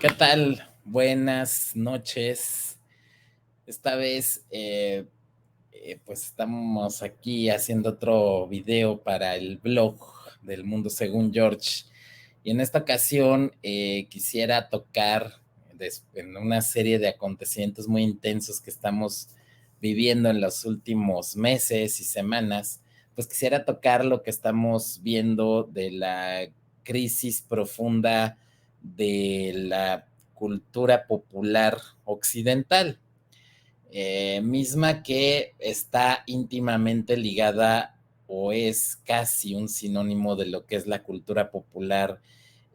¿Qué tal? Buenas noches. Esta vez, pues estamos aquí haciendo otro video para el blog del Mundo Según George. Y en esta ocasión quisiera tocar en una serie de acontecimientos muy intensos que estamos viviendo en los últimos meses y semanas. Pues quisiera tocar lo que estamos viendo de la crisis profunda de la cultura popular occidental, misma que está íntimamente ligada o es casi un sinónimo de lo que es la cultura popular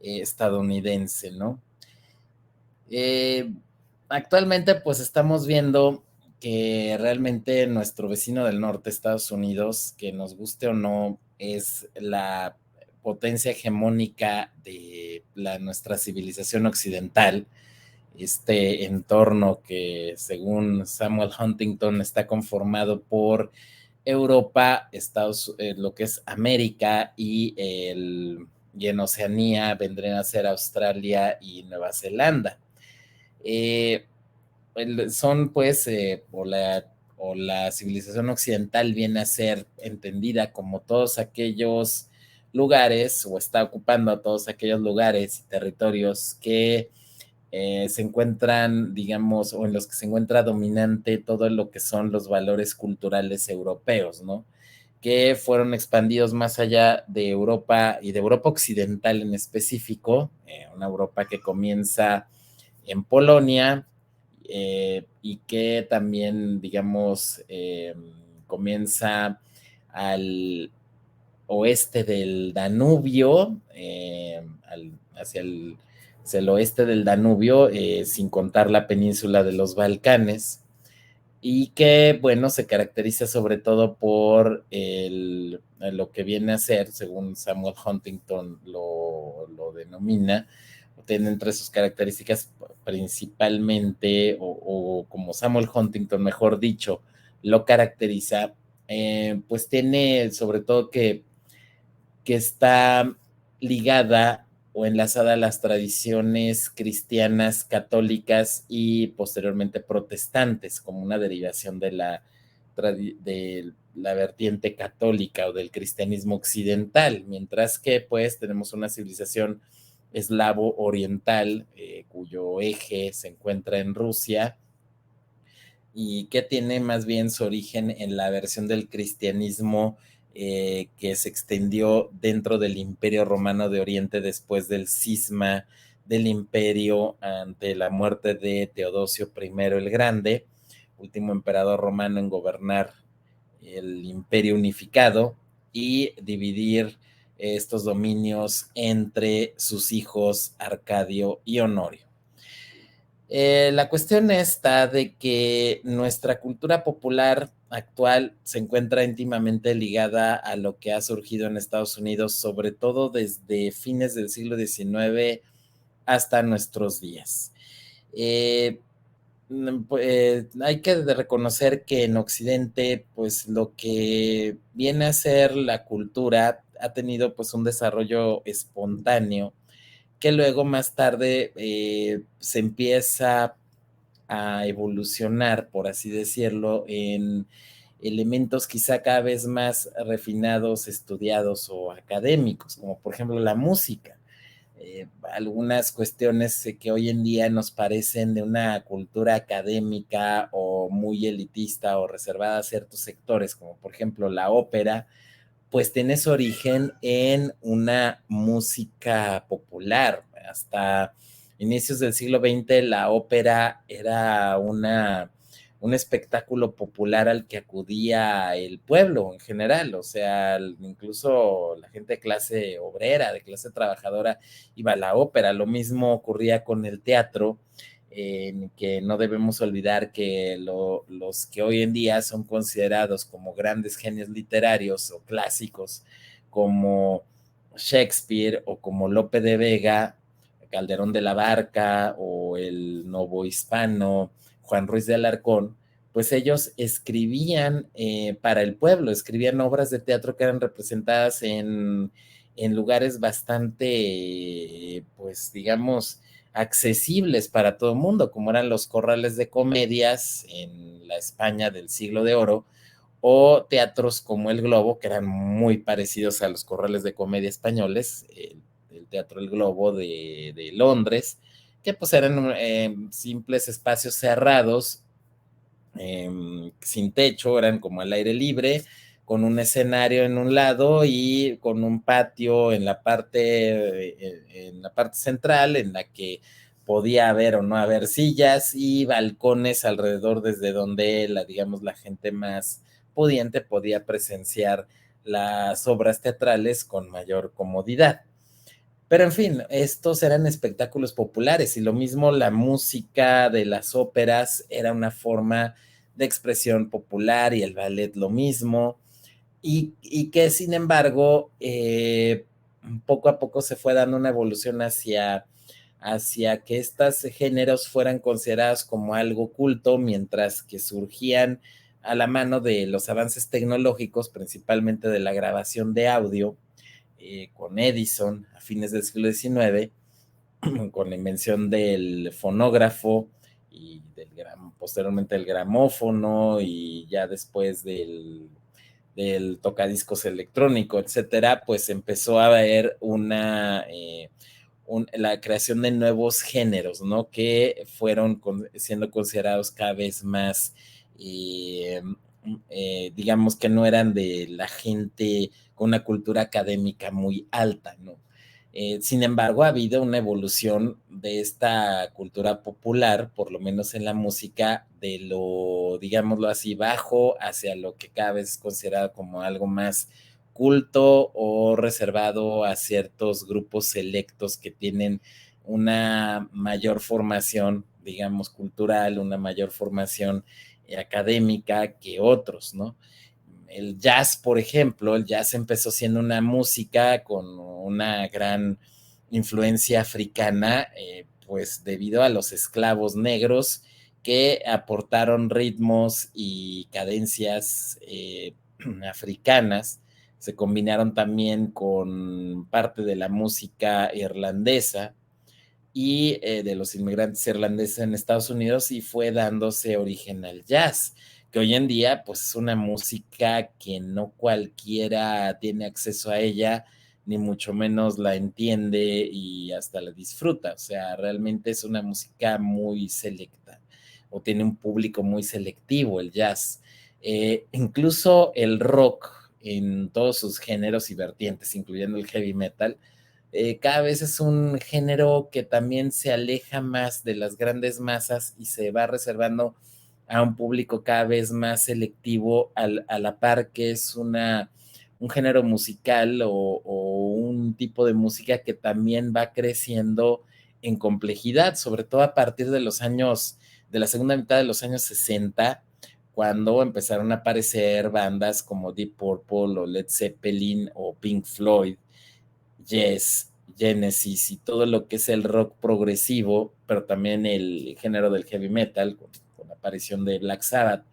estadounidense, ¿no? Eh, Actualmente pues estamos viendo que realmente nuestro vecino del norte, Estados Unidos, que nos guste o no, es la potencia hegemónica de nuestra civilización occidental, este entorno que según Samuel Huntington está conformado por Europa, lo que es América y en Oceanía vendrían a ser Australia y Nueva Zelanda. Eh, Son pues, o la civilización occidental viene a ser entendida como todos aquellos lugares, o está ocupando a todos aquellos lugares y territorios que se encuentran, digamos, o en los que se encuentra dominante todo lo que son los valores culturales europeos, ¿no? Que fueron expandidos más allá de Europa y de Europa occidental en específico, una Europa que comienza en Polonia, y que también, digamos, comienza al oeste del Danubio, hacia el oeste del Danubio, sin contar la península de los Balcanes, y que, bueno, se caracteriza sobre todo por lo que viene a ser, según Samuel Huntington lo denomina, tiene entre sus características principalmente, o como Samuel Huntington, mejor dicho, lo caracteriza, pues tiene sobre todo que está ligada o enlazada a las tradiciones cristianas, católicas y posteriormente protestantes, como una derivación de la vertiente católica o del cristianismo occidental, mientras que pues tenemos una civilización eslavo oriental, cuyo eje se encuentra en Rusia y que tiene más bien su origen en la versión del cristianismo que se extendió dentro del Imperio Romano de Oriente después del cisma del imperio ante la muerte de Teodosio I el Grande, último emperador romano en gobernar el imperio unificado y dividir estos dominios entre sus hijos Arcadio y Honorio. La cuestión está de que nuestra cultura popular actual se encuentra íntimamente ligada a lo que ha surgido en Estados Unidos, sobre todo desde fines del siglo XIX hasta nuestros días. Eh, Hay que reconocer que en Occidente, pues lo que viene a ser la cultura ha tenido pues un desarrollo espontáneo que luego más tarde se empieza a evolucionar, por así decirlo, en elementos quizá cada vez más refinados, estudiados o académicos, como por ejemplo la música. Algunas cuestiones que hoy en día nos parecen de una cultura académica o muy elitista o reservada a ciertos sectores, como por ejemplo la ópera, pues tiene su origen en una música popular. Hasta inicios del siglo XX la ópera era un espectáculo popular al que acudía el pueblo en general, o sea, incluso la gente de clase obrera, de clase trabajadora, iba a la ópera. Lo mismo ocurría con el teatro, en que no debemos olvidar que los que hoy en día son considerados como grandes genios literarios o clásicos, como Shakespeare o como Lope de Vega, Calderón de la Barca o el novohispano Juan Ruiz de Alarcón, pues ellos escribían para el pueblo, escribían obras de teatro que eran representadas en lugares bastante, pues digamos, accesibles para todo el mundo, como eran los corrales de comedias en la España del siglo de oro, o teatros como el Globo, que eran muy parecidos a los corrales de comedia españoles, el Teatro El Globo de Londres, que pues eran simples espacios cerrados, sin techo, eran como al aire libre, con un escenario en un lado y con un patio en la parte central, en la que podía haber o no haber sillas y balcones alrededor desde donde digamos, la gente más pudiente podía presenciar las obras teatrales con mayor comodidad. Pero en fin, estos eran espectáculos populares y lo mismo la música de las óperas era una forma de expresión popular y el ballet lo mismo, y que sin embargo poco a poco se fue dando una evolución hacia que estos géneros fueran considerados como algo culto, mientras que surgían a la mano de los avances tecnológicos, principalmente de la grabación de audio, con Edison a fines del siglo XIX, con la invención del fonógrafo y posteriormente del gramófono y ya después del tocadiscos electrónico, etcétera, pues empezó a haber la creación de nuevos géneros, ¿no? Que fueron siendo considerados cada vez más, digamos que no eran de la gente con una cultura académica muy alta, ¿no? Sin embargo, ha habido una evolución de esta cultura popular, por lo menos en la música, de lo, digámoslo así, bajo hacia lo que cada vez es considerado como algo más culto o reservado a ciertos grupos selectos que tienen una mayor formación, digamos, cultural, una mayor formación académica que otros, ¿no? El jazz, por ejemplo, el jazz empezó siendo una música con una gran influencia africana, pues debido a los esclavos negros que aportaron ritmos y cadencias africanas, se combinaron también con parte de la música irlandesa y de los inmigrantes irlandeses en Estados Unidos, y fue dándose origen al jazz, que hoy en día pues es una música que no cualquiera tiene acceso a ella, ni mucho menos la entiende y hasta la disfruta. O sea, realmente es una música muy selecta o tiene un público muy selectivo el jazz. Incluso el rock en todos sus géneros y vertientes, incluyendo el heavy metal, cada vez es un género que también se aleja más de las grandes masas y se va reservando a un público cada vez más selectivo, a la par que es un género musical o un tipo de música que también va creciendo en complejidad, sobre todo a partir de de la segunda mitad de los años 60, cuando empezaron a aparecer bandas como Deep Purple o Led Zeppelin o Pink Floyd, Yes, Genesis y todo lo que es el rock progresivo, pero también el género del heavy metal, con la aparición de Black Sabbath,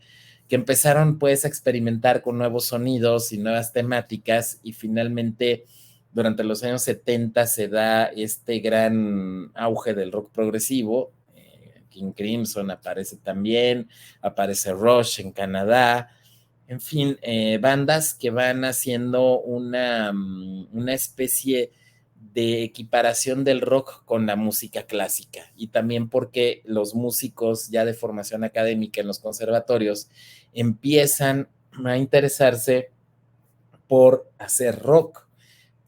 que empezaron pues a experimentar con nuevos sonidos y nuevas temáticas, y finalmente durante los años 70 se da este gran auge del rock progresivo. King Crimson aparece también, aparece Rush en Canadá, en fin, bandas que van haciendo una especie de equiparación del rock con la música clásica, y también porque los músicos ya de formación académica en los conservatorios empiezan a interesarse por hacer rock,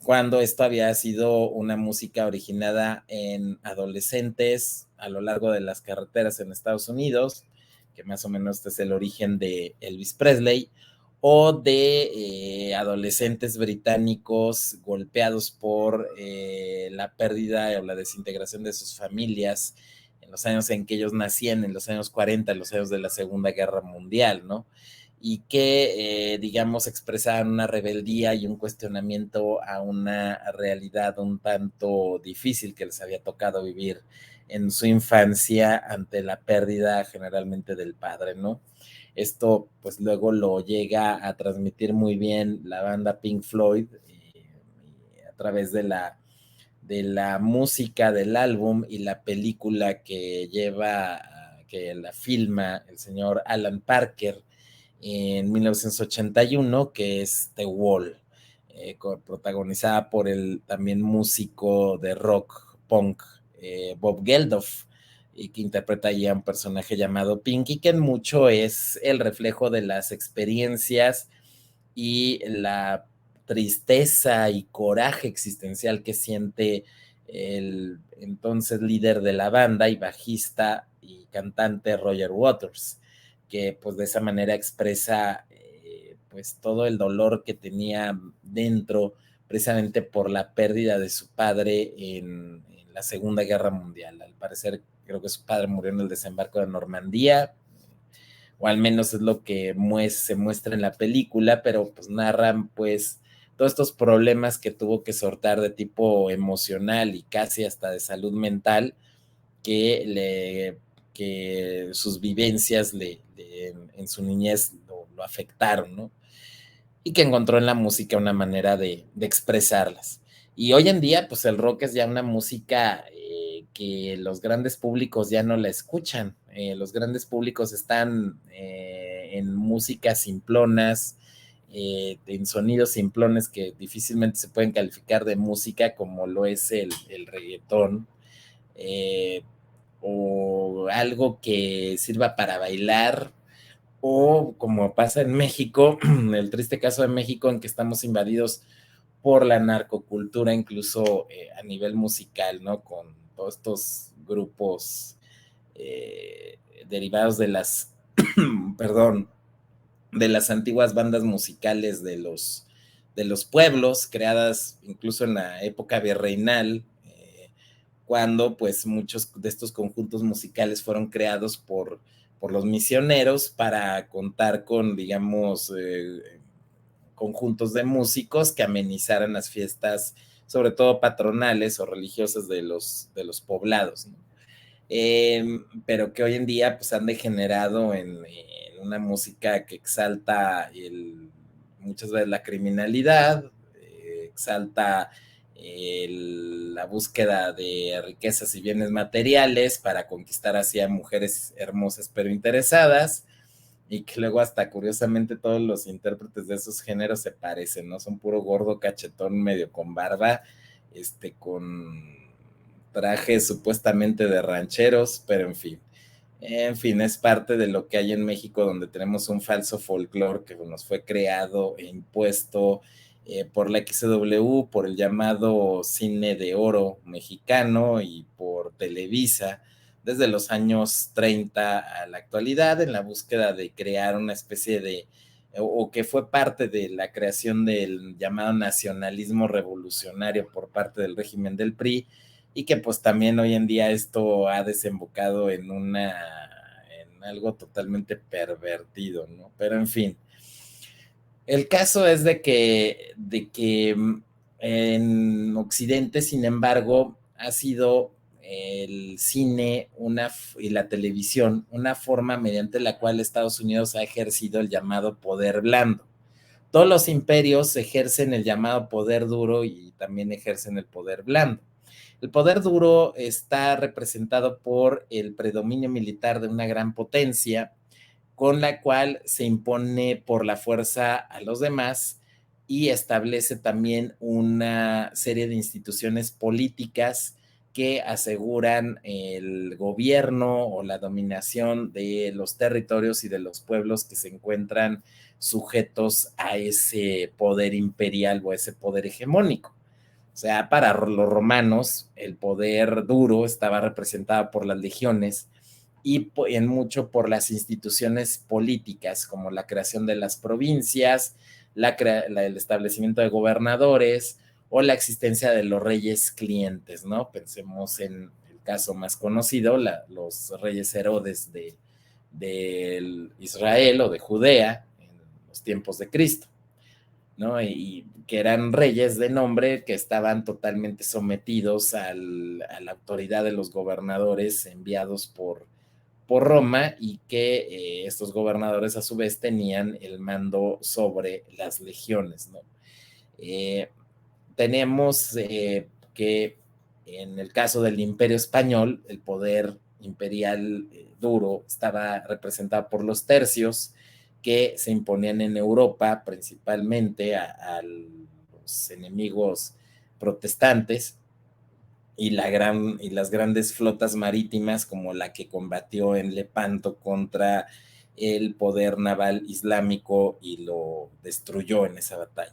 cuando esto había sido una música originada en adolescentes a lo largo de las carreteras en Estados Unidos, que más o menos este es el origen de Elvis Presley, o de adolescentes británicos golpeados por la pérdida o la desintegración de sus familias en los años en que ellos nacían, en los años 40, en los años de la Segunda Guerra Mundial, ¿no? Y que, digamos, expresaban una rebeldía y un cuestionamiento a una realidad un tanto difícil que les había tocado vivir en su infancia ante la pérdida generalmente del padre, ¿no? Esto pues luego lo llega a transmitir muy bien la banda Pink Floyd, a través de la música del álbum y la película que lleva, que la filma el señor Alan Parker en 1981, que es The Wall, protagonizada por el también músico de rock punk Bob Geldof, y que interpreta ya un personaje llamado Pinky, que en mucho es el reflejo de las experiencias y la tristeza y coraje existencial que siente el entonces líder de la banda y bajista y cantante Roger Waters, que pues de esa manera expresa pues todo el dolor que tenía dentro precisamente por la pérdida de su padre en la Segunda Guerra Mundial. Al parecer creo que su padre murió en el desembarco de Normandía, o al menos es lo que se muestra en la película, pero pues narran pues todos estos problemas que tuvo que sortar de tipo emocional y casi hasta de salud mental que sus vivencias en su niñez lo afectaron, ¿no? Y que encontró en la música una manera de expresarlas. Y hoy en día, pues el rock es ya una música que los grandes públicos ya no la escuchan. Los grandes públicos están en músicas simplonas, en sonidos simplones que difícilmente se pueden calificar de música, como lo es el reggaetón, eh, o algo que sirva para bailar, o como pasa en México, el triste caso de México en que estamos invadidos por la narcocultura, incluso a nivel musical, ¿no? Con todos estos grupos derivados de las, perdón, de las antiguas bandas musicales de los pueblos, creadas incluso en la época virreinal, cuando pues muchos de estos conjuntos musicales fueron creados por los misioneros para contar con, digamos, conjuntos de músicos que amenizaran las fiestas, sobre todo patronales o religiosas de los poblados, ¿no? Pero que hoy en día pues han degenerado en una música que exalta muchas veces la criminalidad, exalta la búsqueda de riquezas y bienes materiales para conquistar así a mujeres hermosas pero interesadas, y que luego hasta curiosamente todos los intérpretes de esos géneros se parecen, ¿no? Son puro gordo cachetón medio con barba, con trajes supuestamente de rancheros, pero en fin, es parte de lo que hay en México, donde tenemos un falso folclore que nos fue creado e impuesto por la XW, por el llamado cine de oro mexicano y por Televisa, desde los años 30 a la actualidad, en la búsqueda de crear una especie de, o que fue parte de la creación del llamado nacionalismo revolucionario por parte del régimen del PRI, y que pues también hoy en día esto ha desembocado en algo totalmente pervertido, ¿no? Pero en fin, el caso es de que en Occidente, sin embargo, ha sido el cine y la televisión una forma mediante la cual Estados Unidos ha ejercido el llamado poder blando. Todos los imperios ejercen el llamado poder duro y también ejercen el poder blando. El poder duro está representado por el predominio militar de una gran potencia, con la cual se impone por la fuerza a los demás y establece también una serie de instituciones políticas que aseguran el gobierno o la dominación de los territorios y de los pueblos que se encuentran sujetos a ese poder imperial o ese poder hegemónico. O sea, para los romanos, el poder duro estaba representado por las legiones y en mucho por las instituciones políticas, como la creación de las provincias, el establecimiento de gobernadores o la existencia de los reyes clientes, ¿no? Pensemos en el caso más conocido, los reyes Herodes de Israel o de Judea en los tiempos de Cristo, ¿no? Y que eran reyes de nombre que estaban totalmente sometidos a la autoridad de los gobernadores enviados por Roma, y que estos gobernadores a su vez tenían el mando sobre las legiones, ¿no? Eh, tenemos que En el caso del Imperio Español, el poder imperial duro estaba representado por los tercios que se imponían en Europa principalmente a los enemigos protestantes y las grandes flotas marítimas como la que combatió en Lepanto contra el poder naval islámico y lo destruyó en esa batalla.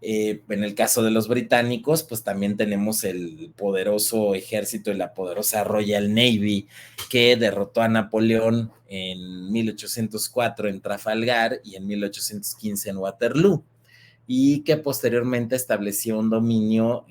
En el caso de los británicos, pues también tenemos el poderoso ejército y la poderosa Royal Navy que derrotó a Napoleón en 1804 en Trafalgar y en 1815 en Waterloo, y que posteriormente estableció un dominio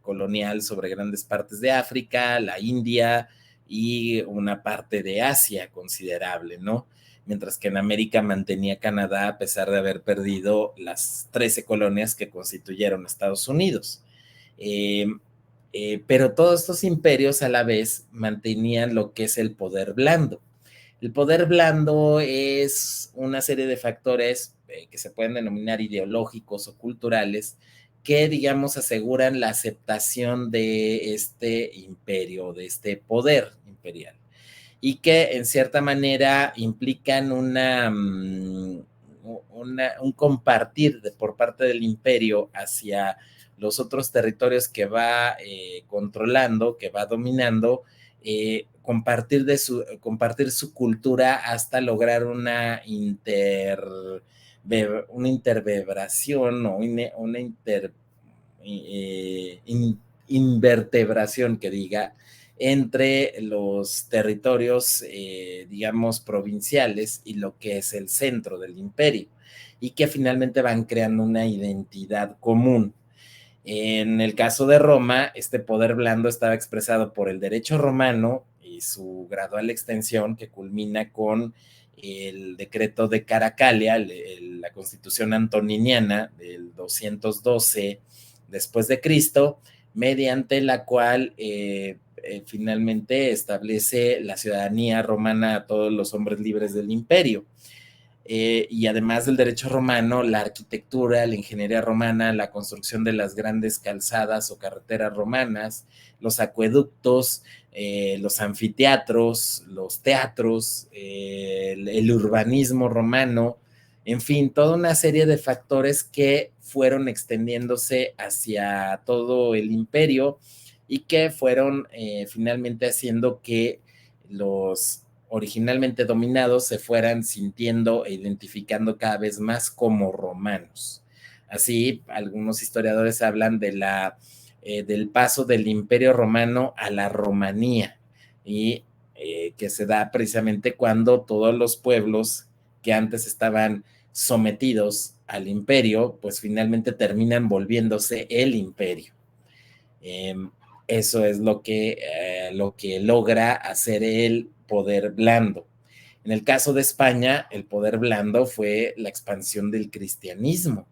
colonial sobre grandes partes de África, la India y una parte de Asia considerable, ¿no? Mientras que en América mantenía Canadá a pesar de haber perdido las 13 colonias que constituyeron Estados Unidos. Eh, pero todos estos imperios a la vez mantenían lo que es el poder blando. El poder blando es una serie de factores que se pueden denominar ideológicos o culturales que, digamos, aseguran la aceptación de este imperio, de este poder imperial, y que en cierta manera implican un compartir por parte del imperio hacia los otros territorios que va controlando, que va dominando, compartir su cultura hasta lograr una intervebración o una eh, in, invertebración que diga entre los territorios, digamos, provinciales y lo que es el centro del imperio, y que finalmente van creando una identidad común. En el caso de Roma, este poder blando estaba expresado por el derecho romano y su gradual extensión que culmina con el decreto de Caracalia, la constitución antoniniana del 212 después de Cristo, mediante la cual finalmente establece la ciudadanía romana a todos los hombres libres del imperio. Y además del derecho romano, la arquitectura, la ingeniería romana, la construcción de las grandes calzadas o carreteras romanas, los acueductos, los anfiteatros, los teatros, el urbanismo romano, en fin, toda una serie de factores que fueron extendiéndose hacia todo el imperio y que fueron finalmente haciendo que los originalmente dominados se fueran sintiendo e identificando cada vez más como romanos. Así, algunos historiadores hablan del paso del imperio romano a la romanía, y que se da precisamente cuando todos los pueblos que antes estaban sometidos al imperio, pues finalmente terminan volviéndose el imperio. Eh, Eso es lo que logra hacer el poder blando. En el caso de España, el poder blando fue la expansión del cristianismo,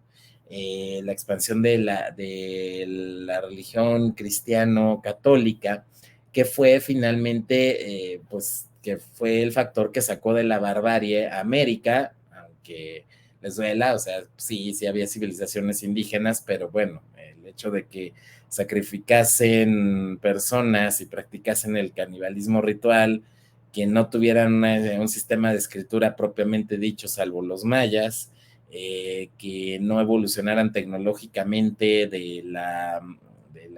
la expansión de la religión cristiano-católica, que fue finalmente, pues, que fue el factor que sacó de la barbarie a América, aunque les duela, o sea, sí, sí había civilizaciones indígenas, pero bueno, el hecho de que sacrificasen personas y practicasen el canibalismo ritual, que no tuvieran un sistema de escritura propiamente dicho, salvo los mayas, que no evolucionaran tecnológicamente de la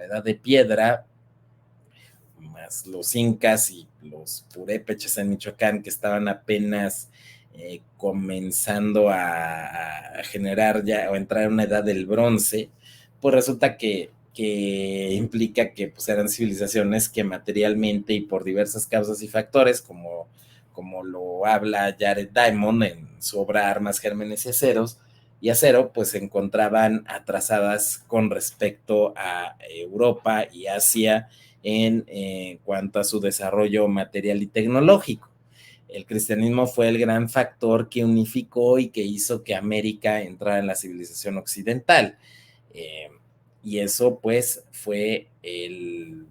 edad de piedra, más los incas y los purépechas en Michoacán, que estaban apenas comenzando a generar ya o entrar en una edad del bronce, pues resulta que implica que pues, eran civilizaciones que materialmente y por diversas causas y factores, como lo habla Jared Diamond en su obra Armas, Gérmenes y Acero, pues se encontraban atrasadas con respecto a Europa y Asia en cuanto a su desarrollo material y tecnológico. El cristianismo fue el gran factor que unificó y que hizo que América entrara en la civilización occidental. Eh, y eso pues fue el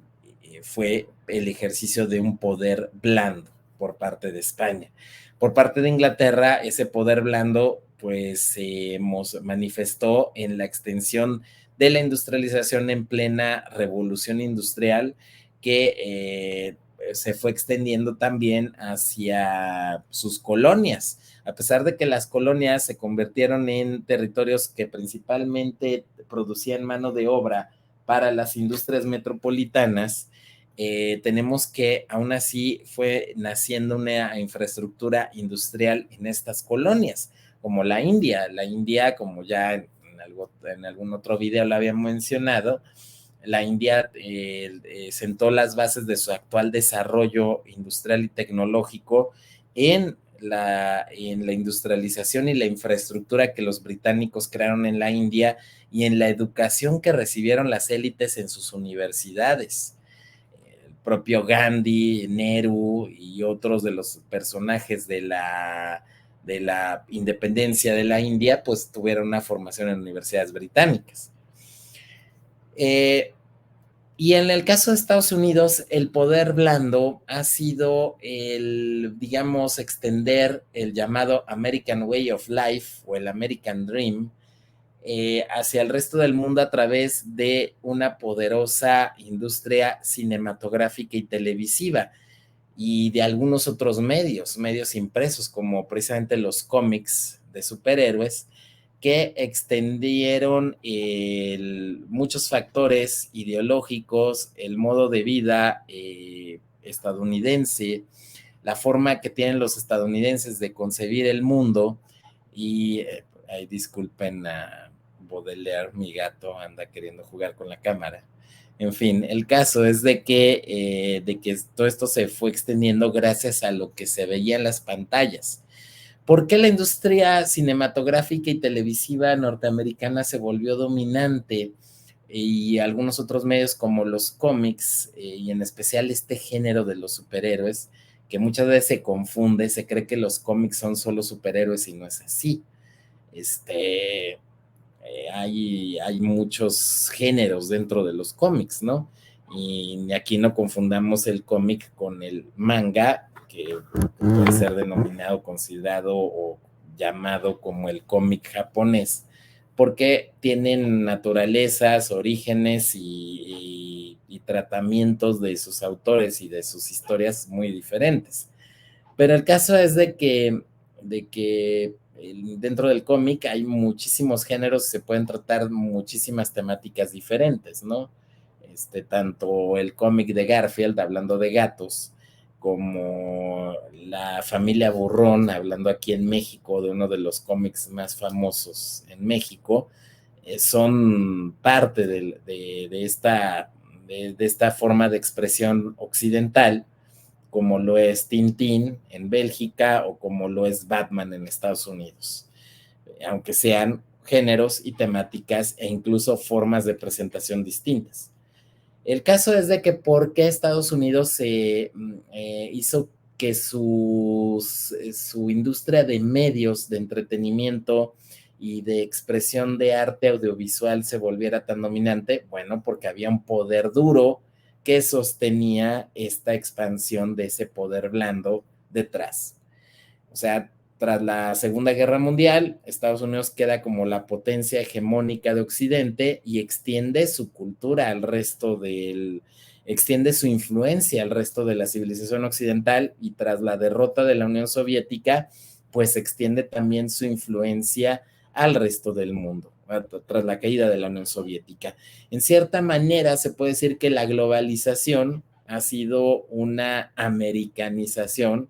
ejercicio de un poder blando por parte de España. Por parte de Inglaterra, ese poder blando pues se manifestó en la extensión de la industrialización en plena revolución industrial que se fue extendiendo también hacia sus colonias. A pesar de que las colonias se convirtieron en territorios que principalmente producían mano de obra para las industrias metropolitanas, tenemos que aún así fue naciendo una infraestructura industrial en estas colonias, como la India. La India, como ya en algún otro video lo había mencionado, la India sentó las bases de su actual desarrollo industrial y tecnológico en la industrialización y la infraestructura que los británicos crearon en la India y en la educación que recibieron las élites en sus universidades. El propio Gandhi, Nehru y otros de los personajes de la independencia de la India, pues tuvieron una formación en universidades británicas. Y en el caso de Estados Unidos, el poder blando ha sido digamos, extender el llamado American Way of Life o el American Dream hacia el resto del mundo a través de una poderosa industria cinematográfica y televisiva y de algunos otros medios impresos, como precisamente los cómics de superhéroes, que extendieron muchos factores ideológicos, el modo de vida estadounidense, la forma que tienen los estadounidenses de concebir el mundo. Y disculpen a Baudelaire, mi gato anda queriendo jugar con la cámara. En fin, el caso es de que todo esto se fue extendiendo gracias a lo que se veía en las pantallas. ¿Por qué la industria cinematográfica y televisiva norteamericana se volvió dominante? Y algunos otros medios como los cómics, y en especial este género de los superhéroes, que muchas veces se confunde, se cree que los cómics son solo superhéroes y no es así. Hay muchos géneros dentro de los cómics, ¿no? Y aquí no confundamos el cómic con el manga, que puede ser denominado, considerado o llamado como el cómic japonés, porque tienen naturalezas, orígenes y tratamientos de sus autores y de sus historias muy diferentes. Pero el caso es de que dentro del cómic hay muchísimos géneros, se pueden tratar muchísimas temáticas diferentes, ¿no? Tanto el cómic de Garfield, hablando de gatos, como la familia Burrón, hablando aquí en México de uno de los cómics más famosos en México, son parte de esta forma de expresión occidental, como lo es Tintín en Bélgica o como lo es Batman en Estados Unidos, aunque sean géneros y temáticas e incluso formas de presentación distintas. El caso es de que por qué Estados Unidos hizo que su industria de medios de entretenimiento y de expresión de arte audiovisual se volviera tan dominante. Bueno, porque había un poder duro que sostenía esta expansión de ese poder blando detrás. O sea, tras la Segunda Guerra Mundial, Estados Unidos queda como la potencia hegemónica de Occidente y extiende su cultura al resto extiende su influencia al resto de la civilización occidental, y tras la derrota de la Unión Soviética, pues extiende también su influencia al resto del mundo, tras la caída de la Unión Soviética. En cierta manera, se puede decir que la globalización ha sido una americanización,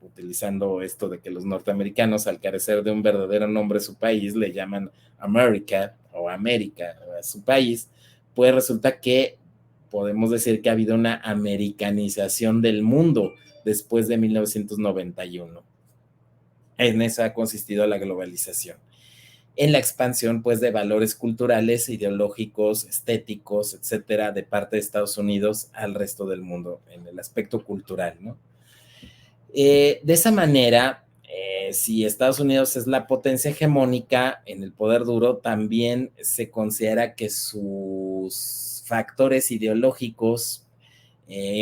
utilizando esto de que los norteamericanos, al carecer de un verdadero nombre a su país, le llaman America o América a su país, pues resulta que podemos decir que ha habido una americanización del mundo después de 1991. En eso ha consistido la globalización, en la expansión, pues, de valores culturales, ideológicos, estéticos, etcétera, de parte de Estados Unidos al resto del mundo, en el aspecto cultural, ¿no? De esa manera, si Estados Unidos es la potencia hegemónica en el poder duro, también se considera que sus factores ideológicos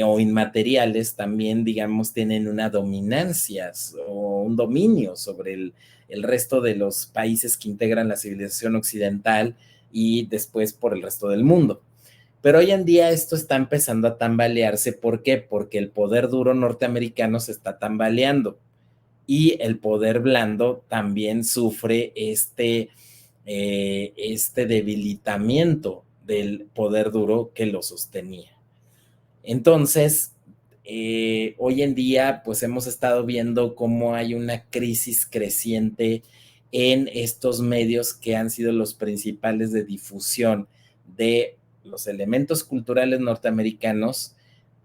o inmateriales también, digamos, tienen una dominancia o un dominio sobre el resto de los países que integran la civilización occidental, y después por el resto del mundo. Pero hoy en día esto está empezando a tambalearse. ¿Por qué? Porque el poder duro norteamericano se está tambaleando y el poder blando también sufre este debilitamiento del poder duro que lo sostenía. Entonces, hoy en día, pues hemos estado viendo cómo hay una crisis creciente en estos medios que han sido los principales de difusión de los elementos culturales norteamericanos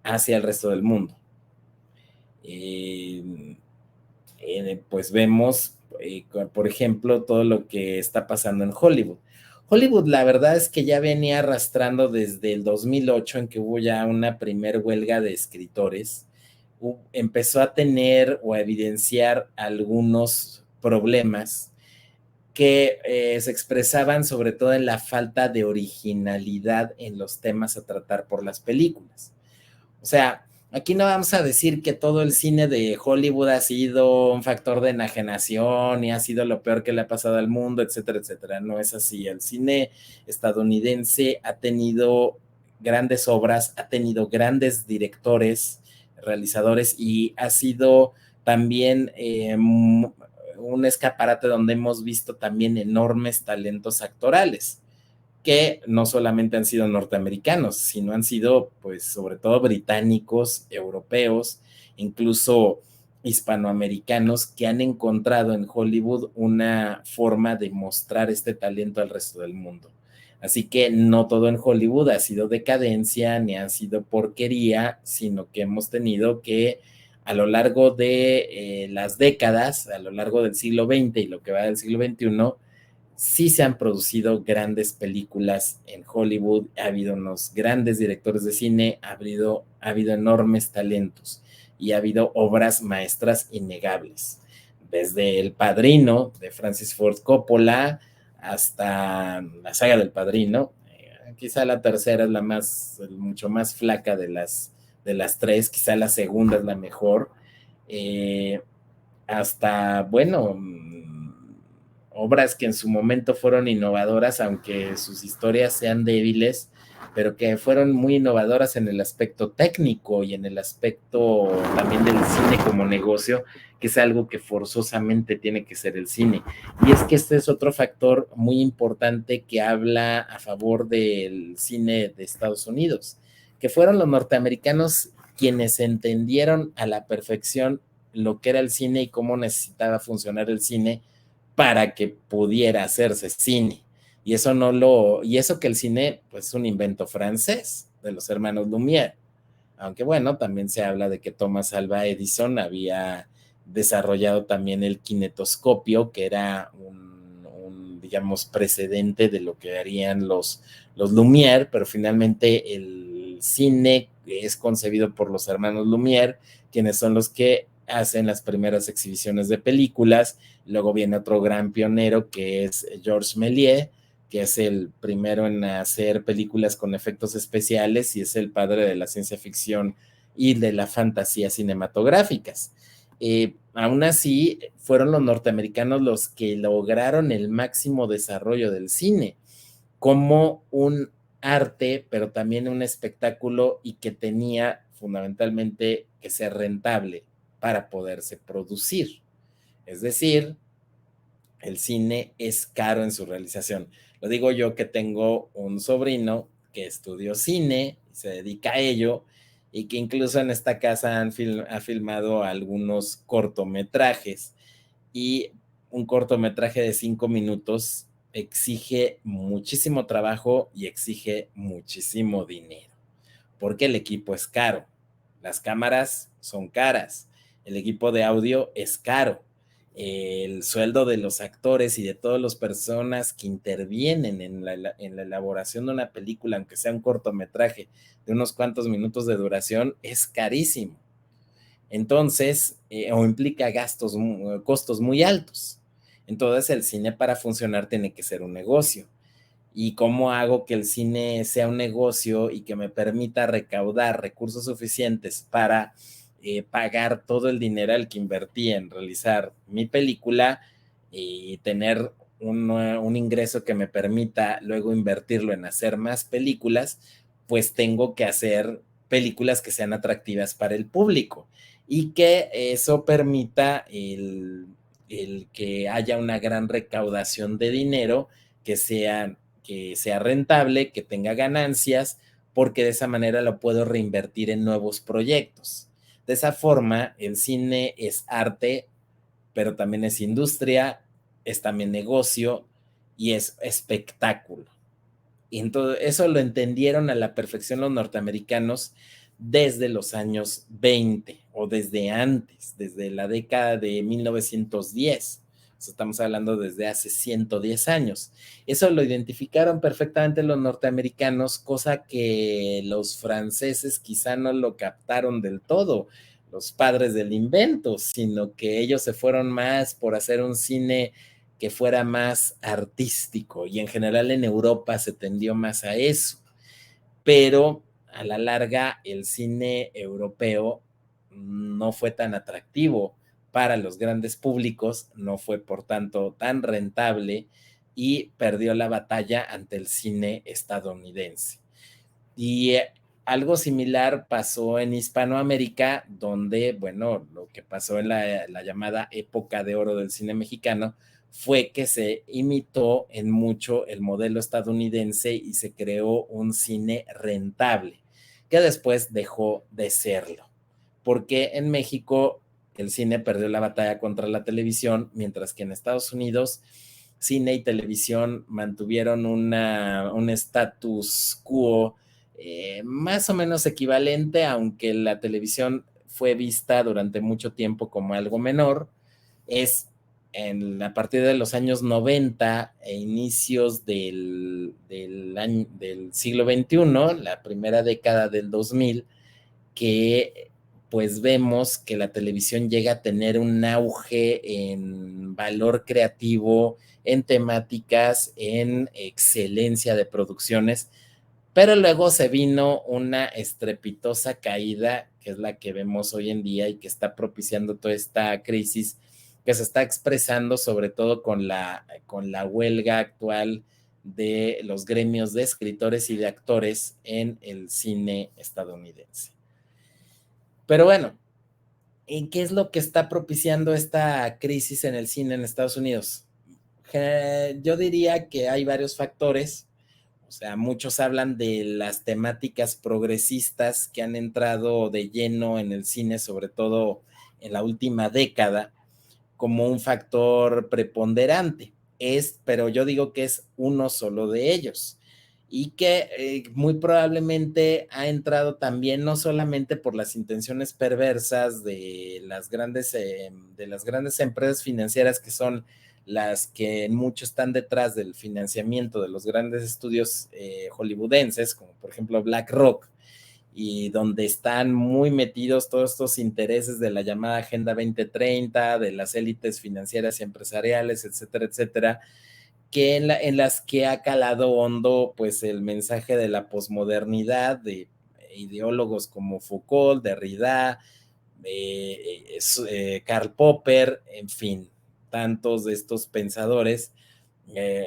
hacia el resto del mundo. Pues vemos, por ejemplo, todo lo que está pasando en Hollywood. Hollywood, la verdad es que ya venía arrastrando desde el 2008, en que hubo ya una primer huelga de escritores. Empezó a tener o a evidenciar algunos problemas que se expresaban sobre todo en la falta de originalidad en los temas a tratar por las películas. O sea, aquí no vamos a decir que todo el cine de Hollywood ha sido un factor de enajenación y ha sido lo peor que le ha pasado al mundo, etcétera, etcétera. No es así. El cine estadounidense ha tenido grandes obras, ha tenido grandes directores, realizadores, y ha sido también un escaparate donde hemos visto también enormes talentos actorales, que no solamente han sido norteamericanos, sino han sido, pues, sobre todo británicos, europeos, incluso hispanoamericanos, que han encontrado en Hollywood una forma de mostrar este talento al resto del mundo. Así que no todo en Hollywood ha sido decadencia, ni ha sido porquería, sino que hemos tenido que, a lo largo de las décadas, a lo largo del siglo XX y lo que va del siglo XXI, sí se han producido grandes películas en Hollywood, ha habido unos grandes directores de cine, ha habido enormes talentos y ha habido obras maestras innegables. Desde El Padrino de Francis Ford Coppola hasta la saga del Padrino, quizá la tercera es la mucho más flaca de las tres, quizá la segunda es la mejor, eh, hasta, bueno, obras que en su momento fueron innovadoras, aunque sus historias sean débiles, pero que fueron muy innovadoras en el aspecto técnico y en el aspecto también del cine como negocio, que es algo que forzosamente tiene que ser el cine. Y es que este es otro factor muy importante que habla a favor del cine de Estados Unidos, que fueron los norteamericanos quienes entendieron a la perfección lo que era el cine y cómo necesitaba funcionar el cine para que pudiera hacerse cine. Y eso que el cine, pues, es un invento francés de los hermanos Lumière. Aunque bueno, también se habla de que Thomas Alva Edison había desarrollado también el kinetoscopio, que era digamos, precedente de lo que harían los Lumière, pero finalmente el cine es concebido por los hermanos Lumière, quienes son los que hacen las primeras exhibiciones de películas. Luego viene otro gran pionero que es Georges Méliès, que es el primero en hacer películas con efectos especiales y es el padre de la ciencia ficción y de la fantasía cinematográficas. Aún así, fueron los norteamericanos los que lograron el máximo desarrollo del cine como un arte, pero también un espectáculo, y que tenía fundamentalmente que ser rentable para poderse producir. Es decir, el cine es caro en su realización. Lo digo yo, que tengo un sobrino que estudió cine, se dedica a ello, y que incluso en esta casa ha filmado algunos cortometrajes, y un cortometraje de 5 minutos exige muchísimo trabajo y exige muchísimo dinero, porque el equipo es caro, las cámaras son caras, el equipo de audio es caro, el sueldo de los actores y de todas las personas que intervienen en la elaboración de una película, aunque sea un cortometraje de unos cuantos minutos de duración, es carísimo. Entonces, o implica costos muy altos. Entonces, el cine, para funcionar, tiene que ser un negocio. ¿Y cómo hago que el cine sea un negocio y que me permita recaudar recursos suficientes para pagar todo el dineral que invertí en realizar mi película y tener un ingreso que me permita luego invertirlo en hacer más películas, pues tengo que hacer películas que sean atractivas para el público y que eso permita el que haya una gran recaudación de dinero, que sea rentable, que tenga ganancias, porque de esa manera lo puedo reinvertir en nuevos proyectos. De esa forma, el cine es arte, pero también es industria, es también negocio y es espectáculo. Y entonces eso lo entendieron a la perfección los norteamericanos desde los años 20 o desde antes, desde la década de 1910. O sea, estamos hablando desde hace 110 años. Eso lo identificaron perfectamente los norteamericanos, cosa que los franceses quizá no lo captaron del todo, los padres del invento, sino que ellos se fueron más por hacer un cine que fuera más artístico y en general en Europa se tendió más a eso, pero a la larga el cine europeo no fue tan atractivo para los grandes públicos, no fue por tanto tan rentable y perdió la batalla ante el cine estadounidense. Y algo similar pasó en Hispanoamérica, donde, bueno, lo que pasó en la llamada época de oro del cine mexicano fue que se imitó en mucho el modelo estadounidense y se creó un cine rentable, que después dejó de serlo, porque en México el cine perdió la batalla contra la televisión, mientras que en Estados Unidos cine y televisión mantuvieron un status quo más o menos equivalente, aunque la televisión fue vista durante mucho tiempo como algo menor. Es a partir de los años 90 e inicios del siglo XXI, la primera década del 2000, que pues vemos que la televisión llega a tener un auge en valor creativo, en temáticas, en excelencia de producciones, pero luego se vino una estrepitosa caída, que es la que vemos hoy en día y que está propiciando toda esta crisis que se está expresando sobre todo con la huelga actual de los gremios de escritores y de actores en el cine estadounidense. Pero bueno, ¿en qué es lo que está propiciando esta crisis en el cine en Estados Unidos? Yo diría que hay varios factores. O sea, muchos hablan de las temáticas progresistas que han entrado de lleno en el cine, sobre todo en la última década, como un factor preponderante. Pero yo digo que es uno solo de ellos y que muy probablemente ha entrado también no solamente por las intenciones perversas de las grandes empresas financieras que son las que mucho están detrás del financiamiento de los grandes estudios hollywoodenses, como por ejemplo BlackRock, y donde están muy metidos todos estos intereses de la llamada Agenda 2030, de las élites financieras y empresariales, etcétera, etcétera, que en las que ha calado hondo pues el mensaje de la posmodernidad de ideólogos como Foucault, Derrida, Karl Popper, en fin, tantos de estos pensadores,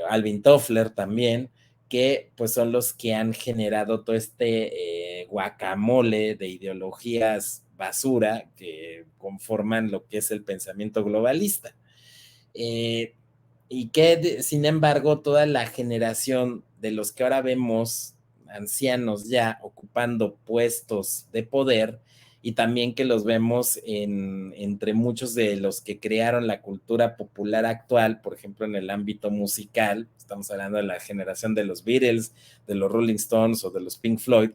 Alvin Toffler también, que pues son los que han generado todo este guacamole de ideologías basura que conforman lo que es el pensamiento globalista. Eh, y que, sin embargo, toda la generación de los que ahora vemos ancianos ya ocupando puestos de poder, y también que los vemos entre muchos de los que crearon la cultura popular actual, por ejemplo, en el ámbito musical, estamos hablando de la generación de los Beatles, de los Rolling Stones o de los Pink Floyd,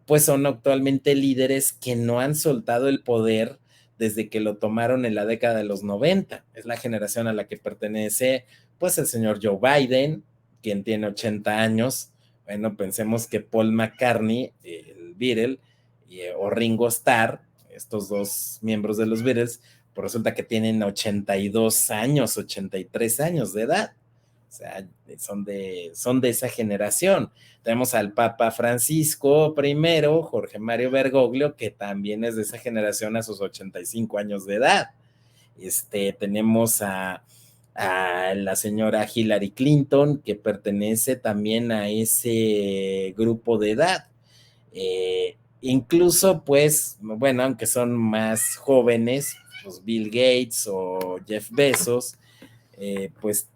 pues son actualmente líderes que no han soltado el poder desde que lo tomaron en la década de los 90. Es la generación a la que pertenece pues el señor Joe Biden, quien tiene 80 años. Bueno, pensemos que Paul McCartney, el Beatle, o Ringo Starr, estos dos miembros de los Beatles, pues resulta que tienen 82 años, 83 años de edad. O sea, son de esa generación. Tenemos al Papa Francisco I, Jorge Mario Bergoglio, que también es de esa generación a sus 85 años de edad. Tenemos a la señora Hillary Clinton, que pertenece también a ese grupo de edad. Incluso, pues, bueno, aunque son más jóvenes, pues Bill Gates o Jeff Bezos, pues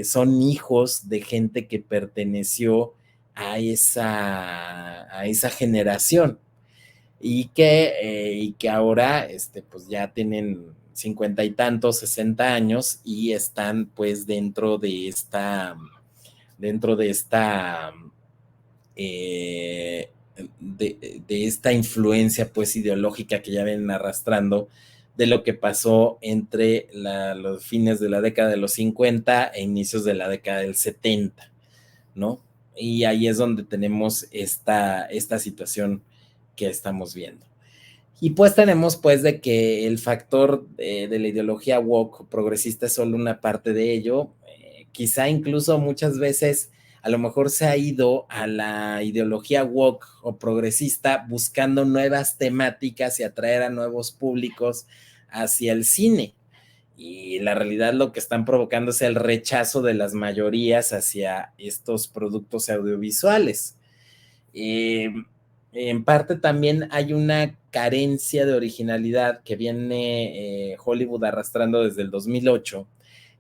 son hijos de gente que perteneció a esa generación y que ahora pues ya tienen 50 y tantos, 60 años y están pues dentro eh, de esta influencia pues ideológica que ya vienen arrastrando de lo que pasó entre los fines de la década de los 50 e inicios de la década del 70, ¿no? Y ahí es donde tenemos esta situación que estamos viendo. Y pues tenemos pues de que el factor de la ideología woke progresista es solo una parte de ello. Quizá incluso muchas veces a lo mejor se ha ido a la ideología woke o progresista buscando nuevas temáticas y atraer a nuevos públicos hacia el cine. Y la realidad lo que están provocando es el rechazo de las mayorías hacia estos productos audiovisuales. Eh, en parte también hay una carencia de originalidad que viene Hollywood arrastrando desde el 2008,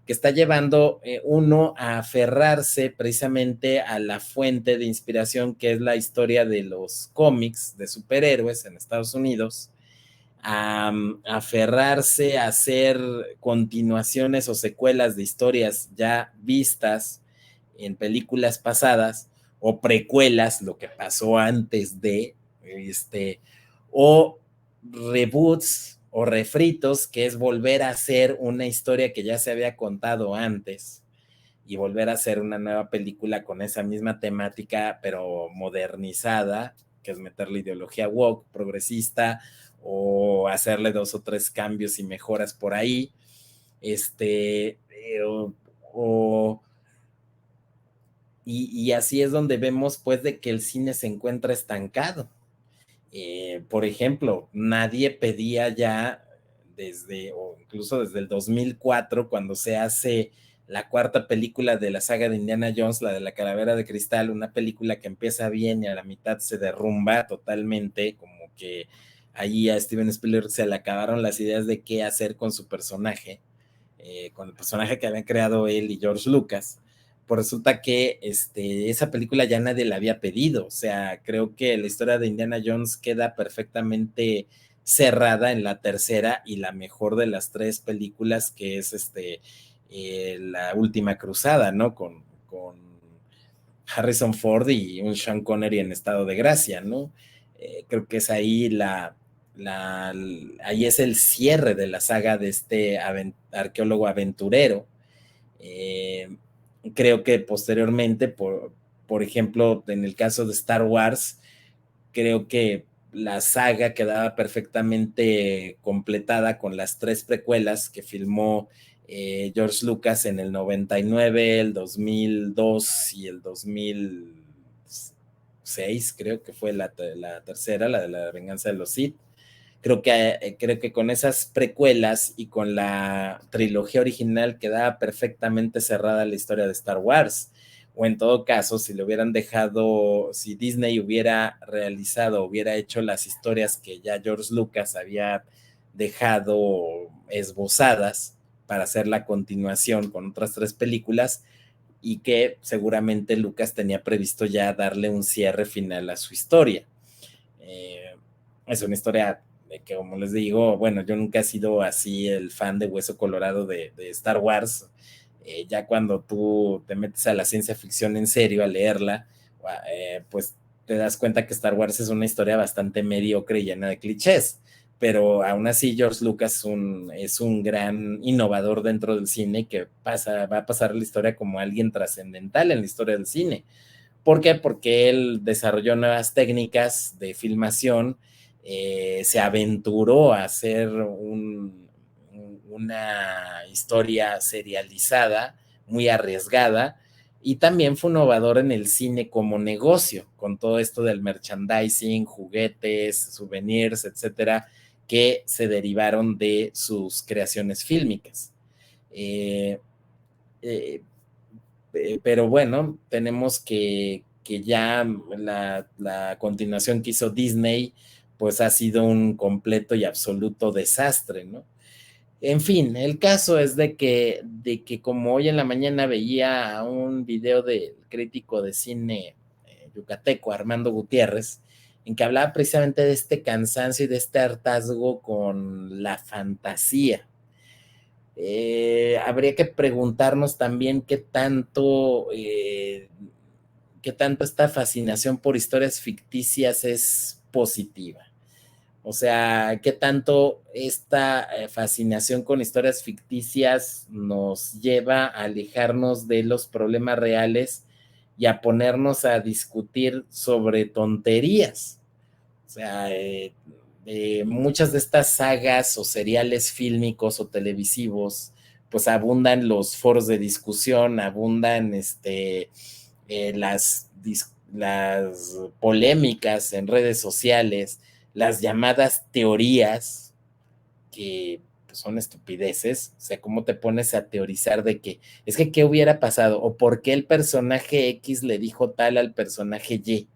que está llevando uno a aferrarse precisamente a la fuente de inspiración que es la historia de los cómics de superhéroes en Estados Unidos, a aferrarse a hacer continuaciones o secuelas de historias ya vistas en películas pasadas o precuelas, lo que pasó antes de, o reboots o refritos, que es volver a hacer una historia que ya se había contado antes y volver a hacer una nueva película con esa misma temática, pero modernizada, que es meterle ideología woke, progresista, o hacerle 2 o 3 cambios y mejoras por ahí, o, o y así es donde vemos pues de que el cine se encuentra estancado. Por ejemplo, nadie pedía ya o incluso desde el 2004, cuando se hace la cuarta película de la saga de Indiana Jones, la de la Calavera de Cristal, una película que empieza bien y a la mitad se derrumba totalmente, como que ahí a Steven Spielberg se le acabaron las ideas de qué hacer con su personaje, con el personaje que habían creado él y George Lucas. Pues resulta que esa película ya nadie la había pedido. O sea, creo que la historia de Indiana Jones queda perfectamente cerrada en la tercera y la mejor de las 3 películas, que es la última cruzada, ¿no? Con Harrison Ford y un Sean Connery en estado de gracia, ¿no? Creo que es ahí ahí es el cierre de la saga de este arqueólogo aventurero. Eh, Creo que posteriormente, por ejemplo, en el caso de Star Wars, creo que la saga quedaba perfectamente completada con las 3 precuelas que filmó George Lucas en el 99, el 2002 y el 2006, creo que fue la tercera, la de la venganza de los Sith. Creo que con esas precuelas y con la trilogía original quedaba perfectamente cerrada la historia de Star Wars. O en todo caso, si le hubieran dejado, si Disney hubiera realizado, hubiera hecho las historias que ya George Lucas había dejado esbozadas para hacer la continuación con otras 3 películas, y que seguramente Lucas tenía previsto ya darle un cierre final a su historia. Es una historia que, como les digo, bueno, yo nunca he sido así el fan de Hueso Colorado de Star Wars. Ya cuando tú te metes a la ciencia ficción en serio, a leerla, pues te das cuenta que Star Wars es una historia bastante mediocre y llena de clichés, pero aún así George Lucas es un gran innovador dentro del cine que va a pasar la historia como alguien trascendental en la historia del cine. ¿Por qué? Porque él desarrolló nuevas técnicas de filmación, se aventuró a hacer una historia serializada, muy arriesgada, y también fue innovador en el cine como negocio, con todo esto del merchandising, juguetes, souvenirs, etcétera, que se derivaron de sus creaciones fílmicas. Eh, pero bueno, tenemos que ya la continuación que hizo Disney, pues ha sido un completo y absoluto desastre, ¿no? En fin, el caso es de que como hoy en la mañana veía un video del crítico de cine yucateco, Armando Gutiérrez, en que hablaba precisamente de este cansancio y de este hartazgo con la fantasía. Habría que preguntarnos también qué tanto esta fascinación por historias ficticias es positiva. O sea, qué tanto esta fascinación con historias ficticias nos lleva a alejarnos de los problemas reales y a ponernos a discutir sobre tonterías. O sea, muchas de estas sagas o seriales fílmicos o televisivos, pues abundan los foros de discusión, abundan las polémicas en redes sociales, las llamadas teorías, que pues, son estupideces. O sea, ¿cómo te pones a teorizar de que es que qué hubiera pasado o por qué el personaje X le dijo tal al personaje Y?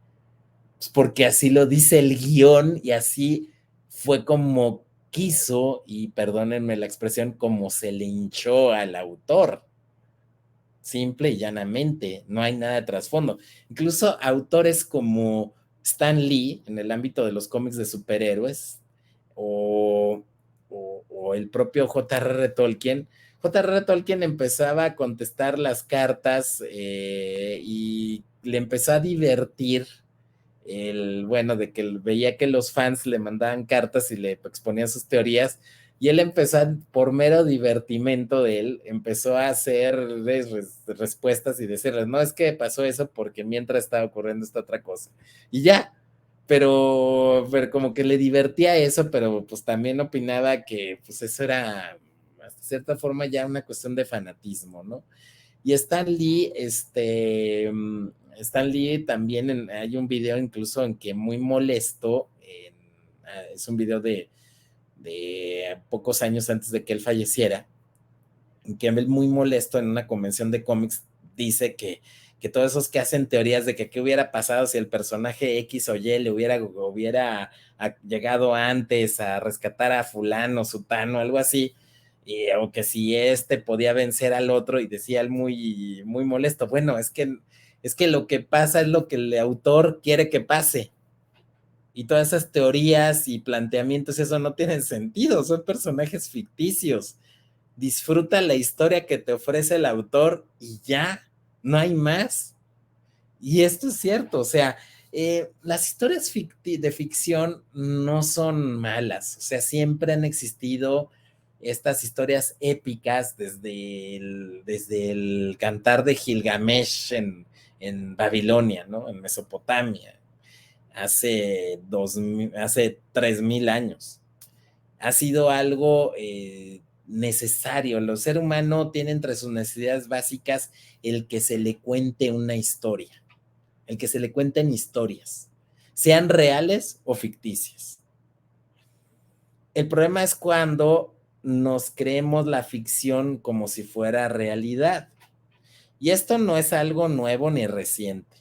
Pues porque así lo dice el guión y así fue como quiso, y perdónenme la expresión, como se le hinchó al autor. Simple y llanamente, no hay nada de trasfondo. Incluso autores como Stan Lee, en el ámbito de los cómics de superhéroes, o, o el propio J.R.R. Tolkien. J.R.R. Tolkien empezaba a contestar las cartas y le empezó a divertir bueno, de que veía que los fans le mandaban cartas y le exponían sus teorías, y él empezó, por mero divertimento de él, empezó a hacer respuestas y decirles, no, es que pasó eso porque mientras estaba ocurriendo esta otra cosa. Y ya, pero como que le divertía eso, pero pues también opinaba que pues eso era, hasta cierta forma, ya una cuestión de fanatismo, ¿no? Y Stan Lee también hay un video incluso en que muy molesto, es un video de pocos años antes de que él falleciera, en que él muy molesto en una convención de cómics dice que todos esos que hacen teorías de que qué hubiera pasado si el personaje X o Y le hubiera llegado antes a rescatar a fulano, sutano, algo así, o que si podía vencer al otro, y decía él muy, muy molesto, bueno, es que lo que pasa es lo que el autor quiere que pase, y todas esas teorías y planteamientos, eso no tienen sentido, son personajes ficticios. Disfruta la historia que te ofrece el autor y ya, no hay más. Y esto es cierto, o sea, las historias de ficción no son malas, o sea, siempre han existido estas historias épicas desde el cantar de Gilgamesh en Babilonia, ¿no? En Mesopotamia, hace 3000 años. Ha sido algo necesario. El ser humano tiene entre sus necesidades básicas el que se le cuente una historia, el que se le cuenten historias, sean reales o ficticias. El problema es cuando nos creemos la ficción como si fuera realidad. Y esto no es algo nuevo ni reciente.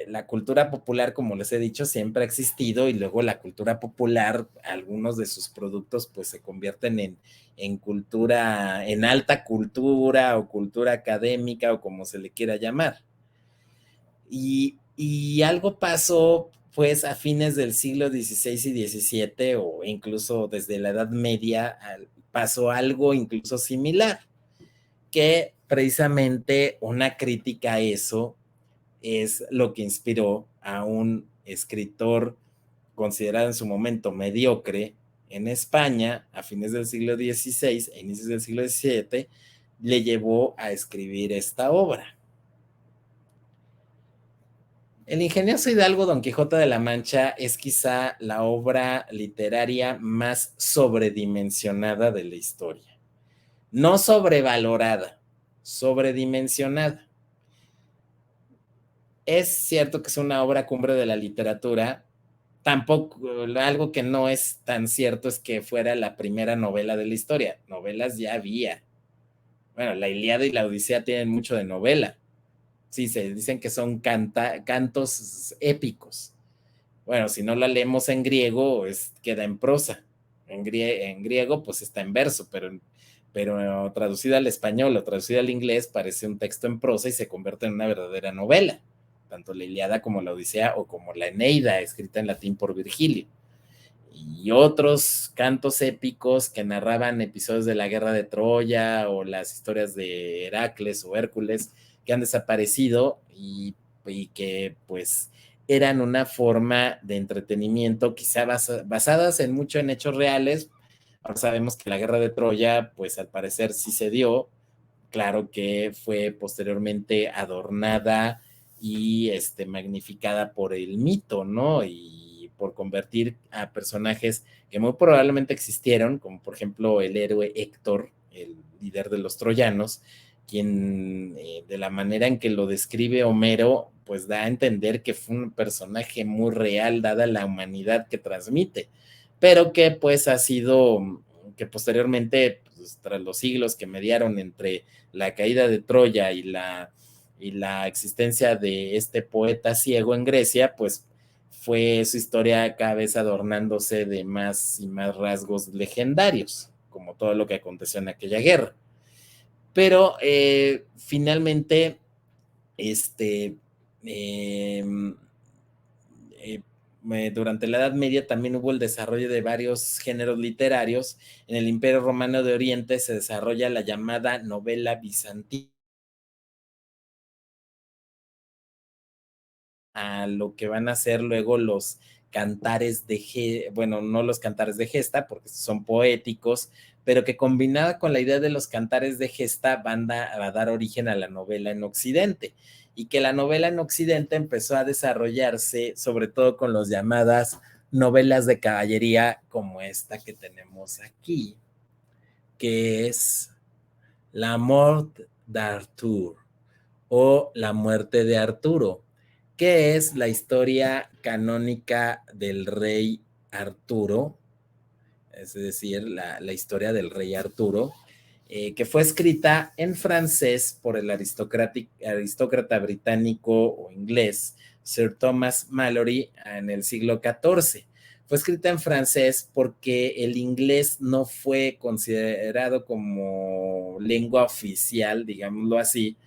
La cultura popular, como les he dicho, siempre ha existido, y luego la cultura popular, algunos de sus productos pues se convierten en cultura, en alta cultura o cultura académica o como se le quiera llamar. Y algo pasó pues a fines del siglo XVI y XVII, o incluso desde la Edad Media, pasó algo incluso similar, que precisamente una crítica a eso es lo que inspiró a un escritor considerado en su momento mediocre en España a fines del siglo XVI e inicios del siglo XVII, le llevó a escribir esta obra. El ingenioso hidalgo Don Quijote de la Mancha es quizá la obra literaria más sobredimensionada de la historia. No sobrevalorada, sobredimensionada. Es cierto que es una obra cumbre de la literatura. Tampoco, algo que no es tan cierto es que fuera la primera novela de la historia. Novelas ya había. Bueno, la Ilíada y la Odisea tienen mucho de novela. Sí, se dicen que son cantos épicos. Bueno, si no la leemos en griego, queda en prosa. En griego, pues está en verso, pero traducida al español o traducida al inglés, parece un texto en prosa y se convierte en una verdadera novela. Tanto la Ilíada como la Odisea o como la Eneida, escrita en latín por Virgilio. Y otros cantos épicos que narraban episodios de la guerra de Troya o las historias de Heracles o Hércules que han desaparecido y que pues eran una forma de entretenimiento quizá basadas en mucho en hechos reales. Ahora sabemos que la guerra de Troya pues al parecer sí se dio, claro que fue posteriormente adornada y magnificada por el mito, ¿no? Y por convertir a personajes que muy probablemente existieron, como por ejemplo el héroe Héctor, el líder de los troyanos, quien de la manera en que lo describe Homero, pues da a entender que fue un personaje muy real, dada la humanidad que transmite, pero que pues ha sido, que posteriormente, pues, tras los siglos que mediaron entre la caída de Troya y la existencia de este poeta ciego en Grecia, pues fue su historia cada vez adornándose de más y más rasgos legendarios, como todo lo que aconteció en aquella guerra. Pero finalmente, este, eh, eh, durante la Edad Media también hubo el desarrollo de varios géneros literarios. En el Imperio Romano de Oriente se desarrolla la llamada novela bizantina, a lo que van a ser luego los cantares bueno, no los cantares de gesta, porque son poéticos, pero que combinada con la idea de los cantares de gesta van a dar origen a la novela en Occidente, y que la novela en Occidente empezó a desarrollarse sobre todo con las llamadas novelas de caballería como esta que tenemos aquí, que es La Mort d'Arthur o La muerte de Arturo, que es la historia canónica del rey Arturo, es decir, la historia del rey Arturo, que fue escrita en francés por el aristócrata británico o inglés Sir Thomas Malory en el siglo XIV. Fue escrita en francés porque el inglés no fue considerado como lengua oficial, digámoslo así,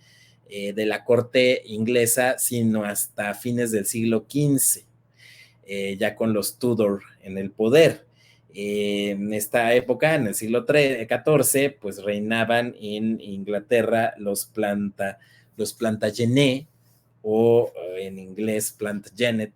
de la corte inglesa, sino hasta fines del siglo XV, ya con los Tudor en el poder. En esta época, en el siglo XIV, pues reinaban en Inglaterra los Plantagenet, o en inglés Plantagenet,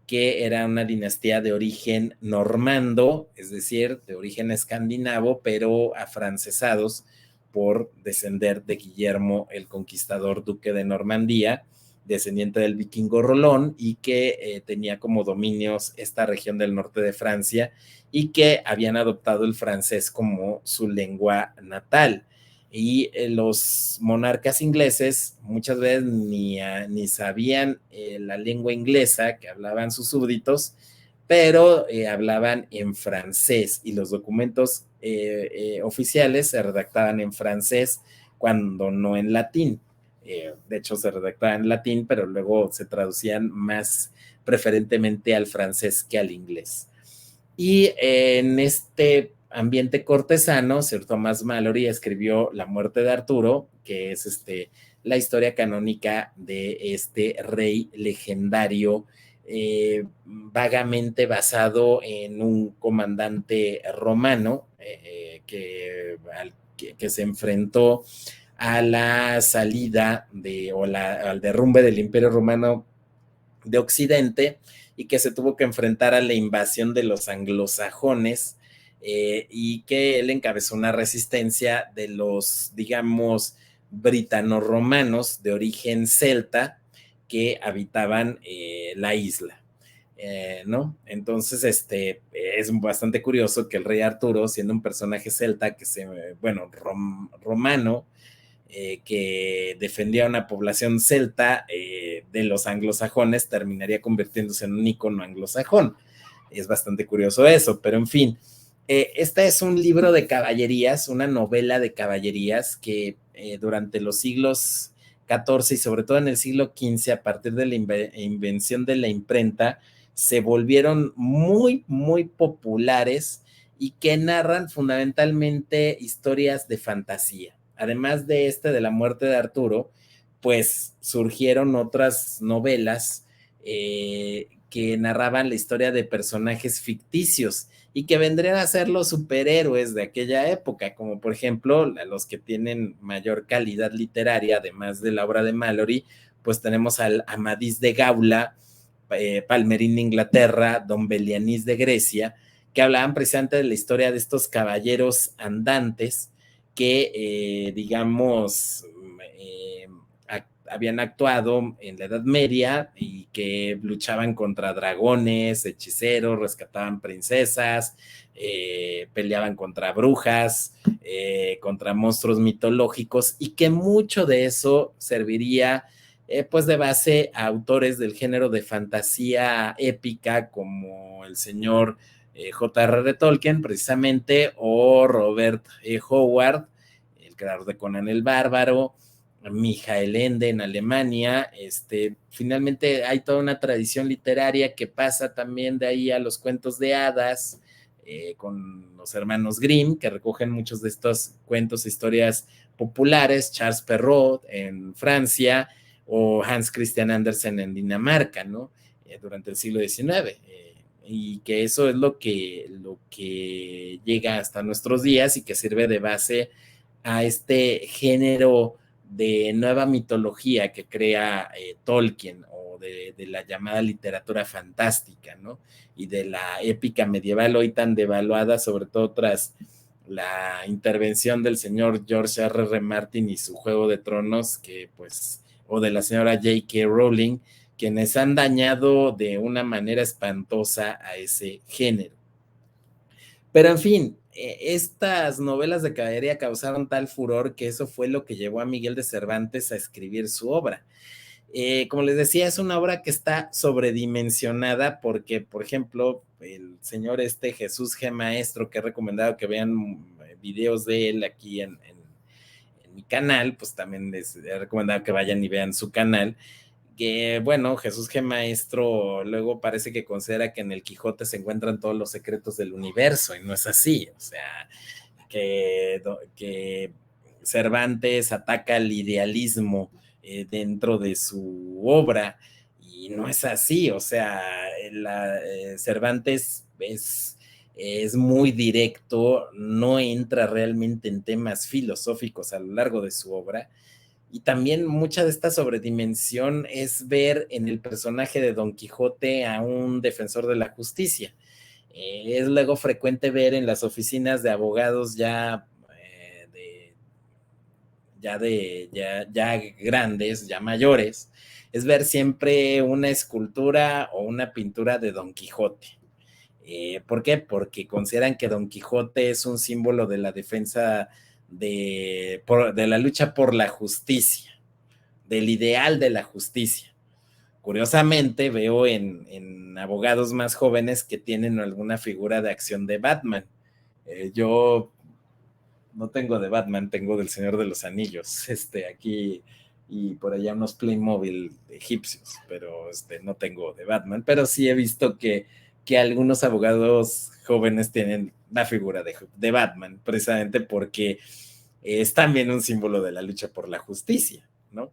que era una dinastía de origen normando, es decir, de origen escandinavo, pero afrancesados por descender de Guillermo el Conquistador, duque de Normandía, descendiente del vikingo Rolón, y que tenía como dominios esta región del norte de Francia y que habían adoptado el francés como su lengua natal. Y los monarcas ingleses muchas veces ni sabían la lengua inglesa que hablaban sus súbditos, pero hablaban en francés y los documentos oficiales se redactaban en francés cuando no en latín. De hecho, se redactaban en latín, pero luego se traducían más preferentemente al francés que al inglés. Y en este ambiente cortesano, Sir Thomas Malory escribió La muerte de Arturo, que es la historia canónica de este rey legendario, vagamente basado en un comandante romano que se enfrentó a la salida al derrumbe del Imperio Romano de Occidente, y que se tuvo que enfrentar a la invasión de los anglosajones, y que él encabezó una resistencia de los, digamos, britano-romanos de origen celta que habitaban la isla. ¿No? Entonces, es bastante curioso que el rey Arturo, siendo un personaje celta bueno, romano, que defendía a una población celta de los anglosajones, terminaría convirtiéndose en un icono anglosajón. Es bastante curioso eso, pero en fin, este es un libro de caballerías, una novela de caballerías que durante los siglos XIV y sobre todo en el siglo XV, a partir de la invención de la imprenta, se volvieron muy, muy populares y que narran fundamentalmente historias de fantasía. Además de la muerte de Arturo, pues surgieron otras novelas que narraban la historia de personajes ficticios y que vendrían a ser los superhéroes de aquella época, como por ejemplo los que tienen mayor calidad literaria, además de la obra de Malory, pues tenemos al Amadís de Gaula, Palmerín de Inglaterra, Don Belianís de Grecia, que hablaban precisamente de la historia de estos caballeros andantes que, digamos, habían actuado en la Edad Media y que luchaban contra dragones, hechiceros, rescataban princesas, peleaban contra brujas, contra monstruos mitológicos, y que mucho de eso serviría pues de base a autores del género de fantasía épica como el señor J.R.R. Tolkien precisamente, o Robert Howard, el creador de Conan el Bárbaro, Michael Ende en Alemania. Finalmente hay toda una tradición literaria que pasa también de ahí a los cuentos de hadas, con los hermanos Grimm, que recogen muchos de estos cuentos e historias populares, Charles Perrault en Francia, o Hans Christian Andersen en Dinamarca, ¿no? Durante el siglo XIX. Y que eso es lo que llega hasta nuestros días y que sirve de base a este género de nueva mitología que crea Tolkien, o de la llamada literatura fantástica, ¿no? Y de la épica medieval, hoy tan devaluada, sobre todo tras la intervención del señor George R.R. Martin y su Juego de Tronos, que pues, o de la señora J.K. Rowling, quienes han dañado de una manera espantosa a ese género. Pero en fin, estas novelas de caballería causaron tal furor que eso fue lo que llevó a Miguel de Cervantes a escribir su obra. Como les decía, es una obra que está sobredimensionada porque, por ejemplo, el señor Jesús G. Maestro, que he recomendado que vean videos de él aquí en mi canal, pues también les he recomendado que vayan y vean su canal. Que bueno, Jesús G. Maestro luego parece que considera que en el Quijote se encuentran todos los secretos del universo, y no es así. O sea, que Cervantes ataca el idealismo dentro de su obra, y no es así. O sea, Cervantes es muy directo, no entra realmente en temas filosóficos a lo largo de su obra. Y también mucha de esta sobredimensión es ver en el personaje de Don Quijote a un defensor de la justicia. Es luego frecuente ver en las oficinas de abogados ya grandes, ya mayores, es ver siempre una escultura o una pintura de Don Quijote. ¿Por qué? Porque consideran que Don Quijote es un símbolo de la defensa de la lucha por la justicia, del ideal de la justicia. Curiosamente, veo en abogados más jóvenes que tienen alguna figura de acción de Batman. Yo no tengo de Batman, tengo del Señor de los Anillos, aquí y por allá unos Playmobil egipcios, pero no tengo de Batman, pero sí he visto que algunos abogados jóvenes tienen la figura de Batman, precisamente porque es también un símbolo de la lucha por la justicia, ¿no?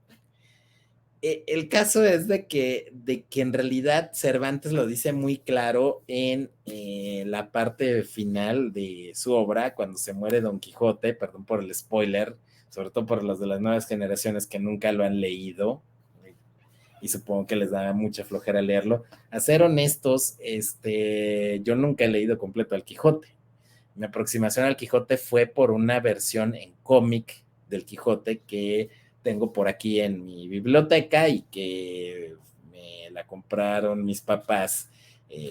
El caso es de que en realidad Cervantes lo dice muy claro en la parte final de su obra, cuando se muere Don Quijote. Perdón por el spoiler, sobre todo por los de las nuevas generaciones que nunca lo han leído, y supongo que les da mucha flojera leerlo. A ser honestos, yo nunca he leído completo al Quijote. Mi aproximación al Quijote fue por una versión en cómic del Quijote que tengo por aquí en mi biblioteca y que me la compraron mis papás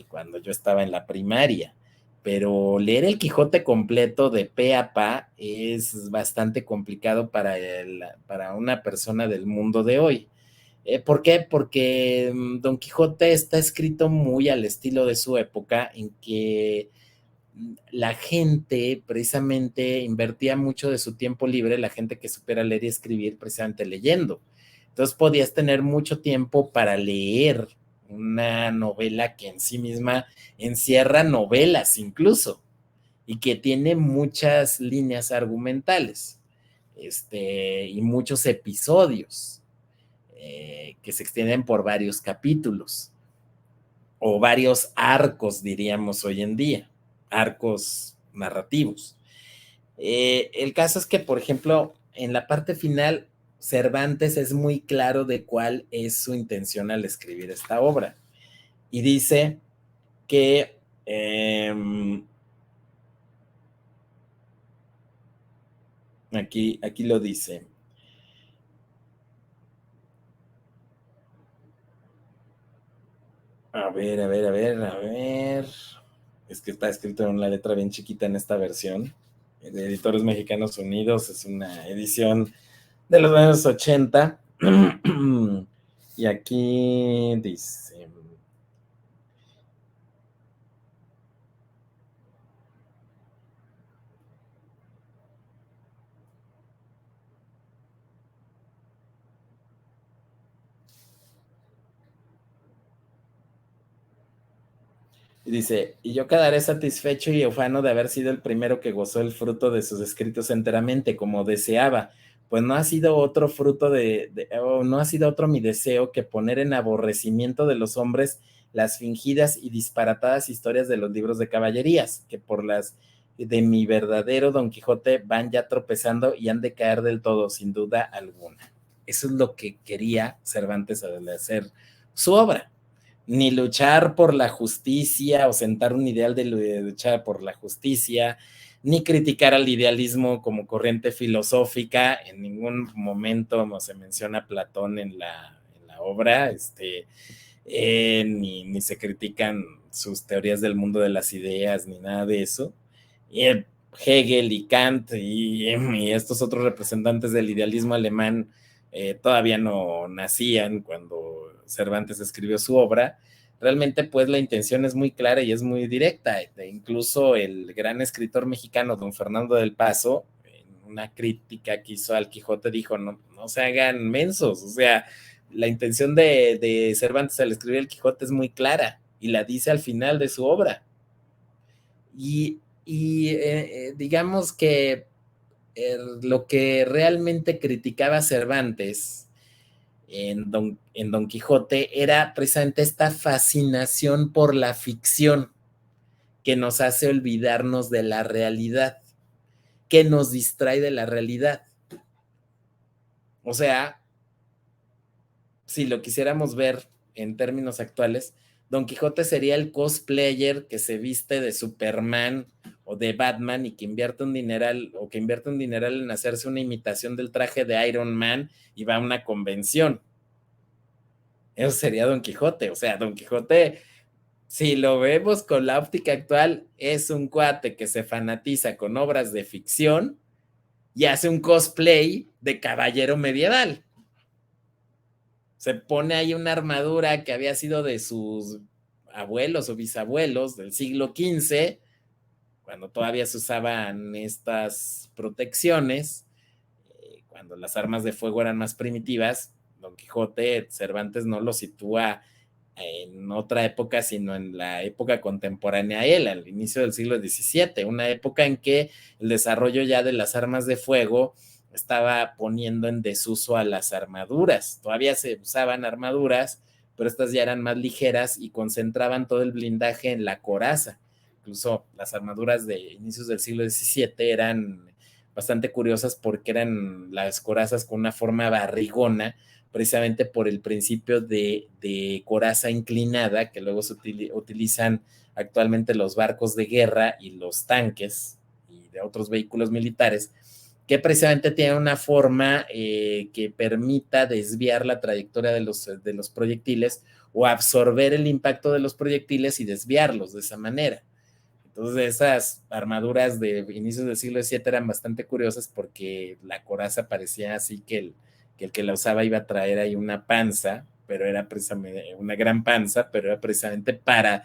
cuando yo estaba en la primaria. Pero leer el Quijote completo de pe a pa es bastante complicado para una persona del mundo de hoy. ¿Por qué? Porque Don Quijote está escrito muy al estilo de su época, en que la gente precisamente invertía mucho de su tiempo libre, la gente que supiera leer y escribir, precisamente leyendo. Entonces podías tener mucho tiempo para leer una novela que en sí misma encierra novelas incluso y que tiene muchas líneas argumentales y muchos episodios que se extienden por varios capítulos o varios arcos, diríamos hoy en día, arcos narrativos. El caso es que, por ejemplo, en la parte final, Cervantes es muy claro de cuál es su intención al escribir esta obra. Y dice que aquí lo dice. A ver. Es que está escrito en una letra bien chiquita en esta versión. De Editores Mexicanos Unidos, es una edición de los años 80. Y aquí dice, y yo quedaré satisfecho y ufano de haber sido el primero que gozó el fruto de sus escritos enteramente, como deseaba, pues no ha sido otro fruto no ha sido otro mi deseo que poner en aborrecimiento de los hombres las fingidas y disparatadas historias de los libros de caballerías, que por las de mi verdadero Don Quijote van ya tropezando y han de caer del todo, sin duda alguna. Eso es lo que quería Cervantes al hacer su obra, ni luchar por la justicia o sentar un ideal de luchar por la justicia, ni criticar al idealismo como corriente filosófica. En ningún momento no se menciona Platón en la obra, ni se critican sus teorías del mundo de las ideas, ni nada de eso. Y Hegel y Kant y estos otros representantes del idealismo alemán todavía no nacían cuando Cervantes escribió su obra. Realmente, pues, la intención es muy clara y es muy directa. Incluso el gran escritor mexicano, don Fernando del Paso, en una crítica que hizo al Quijote, dijo, no se hagan mensos, o sea, la intención de Cervantes al escribir el Quijote es muy clara y la dice al final de su obra. Y digamos que lo que realmente criticaba Cervantes en Don Quijote era precisamente esta fascinación por la ficción que nos hace olvidarnos de la realidad, que nos distrae de la realidad. O sea, si lo quisiéramos ver en términos actuales, Don Quijote sería el cosplayer que se viste de Superman o de Batman y que invierte un dineral en hacerse una imitación del traje de Iron Man y va a una convención. Eso sería Don Quijote. O sea, Don Quijote, si lo vemos con la óptica actual, es un cuate que se fanatiza con obras de ficción y hace un cosplay de caballero medieval. Se pone ahí una armadura que había sido de sus abuelos o bisabuelos del siglo XV, cuando todavía se usaban estas protecciones, cuando las armas de fuego eran más primitivas. Don Quijote, Cervantes no lo sitúa en otra época, sino en la época contemporánea a él, al inicio del siglo XVII, una época en que el desarrollo ya de las armas de fuego estaba poniendo en desuso a las armaduras. Todavía se usaban armaduras, pero estas ya eran más ligeras y concentraban todo el blindaje en la coraza. Incluso las armaduras de inicios del siglo XVII eran bastante curiosas porque eran las corazas con una forma barrigona, precisamente por el principio de coraza inclinada que luego se utilizan actualmente los barcos de guerra y los tanques y de otros vehículos militares, que precisamente tienen una forma que permita desviar la trayectoria de los proyectiles o absorber el impacto de los proyectiles y desviarlos de esa manera. Entonces, esas armaduras de inicios del siglo XVII eran bastante curiosas porque la coraza parecía así que el que la usaba iba a traer ahí una panza, pero era precisamente una gran panza, pero era precisamente para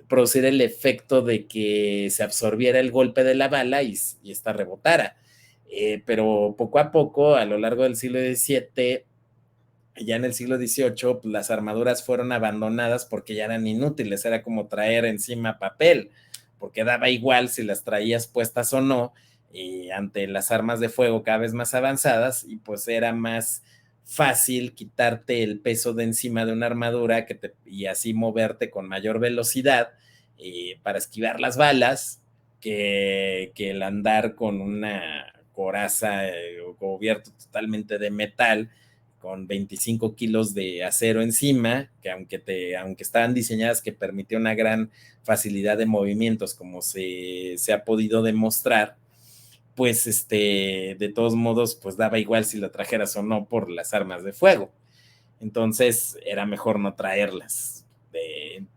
producir el efecto de que se absorbiera el golpe de la bala y esta rebotara. Pero poco a poco, a lo largo del siglo XVII, ya en el siglo XVIII, pues, las armaduras fueron abandonadas porque ya eran inútiles, era como traer encima papel, porque daba igual si las traías puestas o no, ante las armas de fuego cada vez más avanzadas, y pues era más fácil quitarte el peso de encima de una armadura y así moverte con mayor velocidad para esquivar las balas que el andar con una coraza cubierto totalmente de metal con 25 kilos de acero encima, que aunque estaban diseñadas que permitía una gran facilidad de movimientos, como se ha podido demostrar, pues de todos modos, pues daba igual si lo trajeras o no por las armas de fuego. Entonces era mejor no traerlas.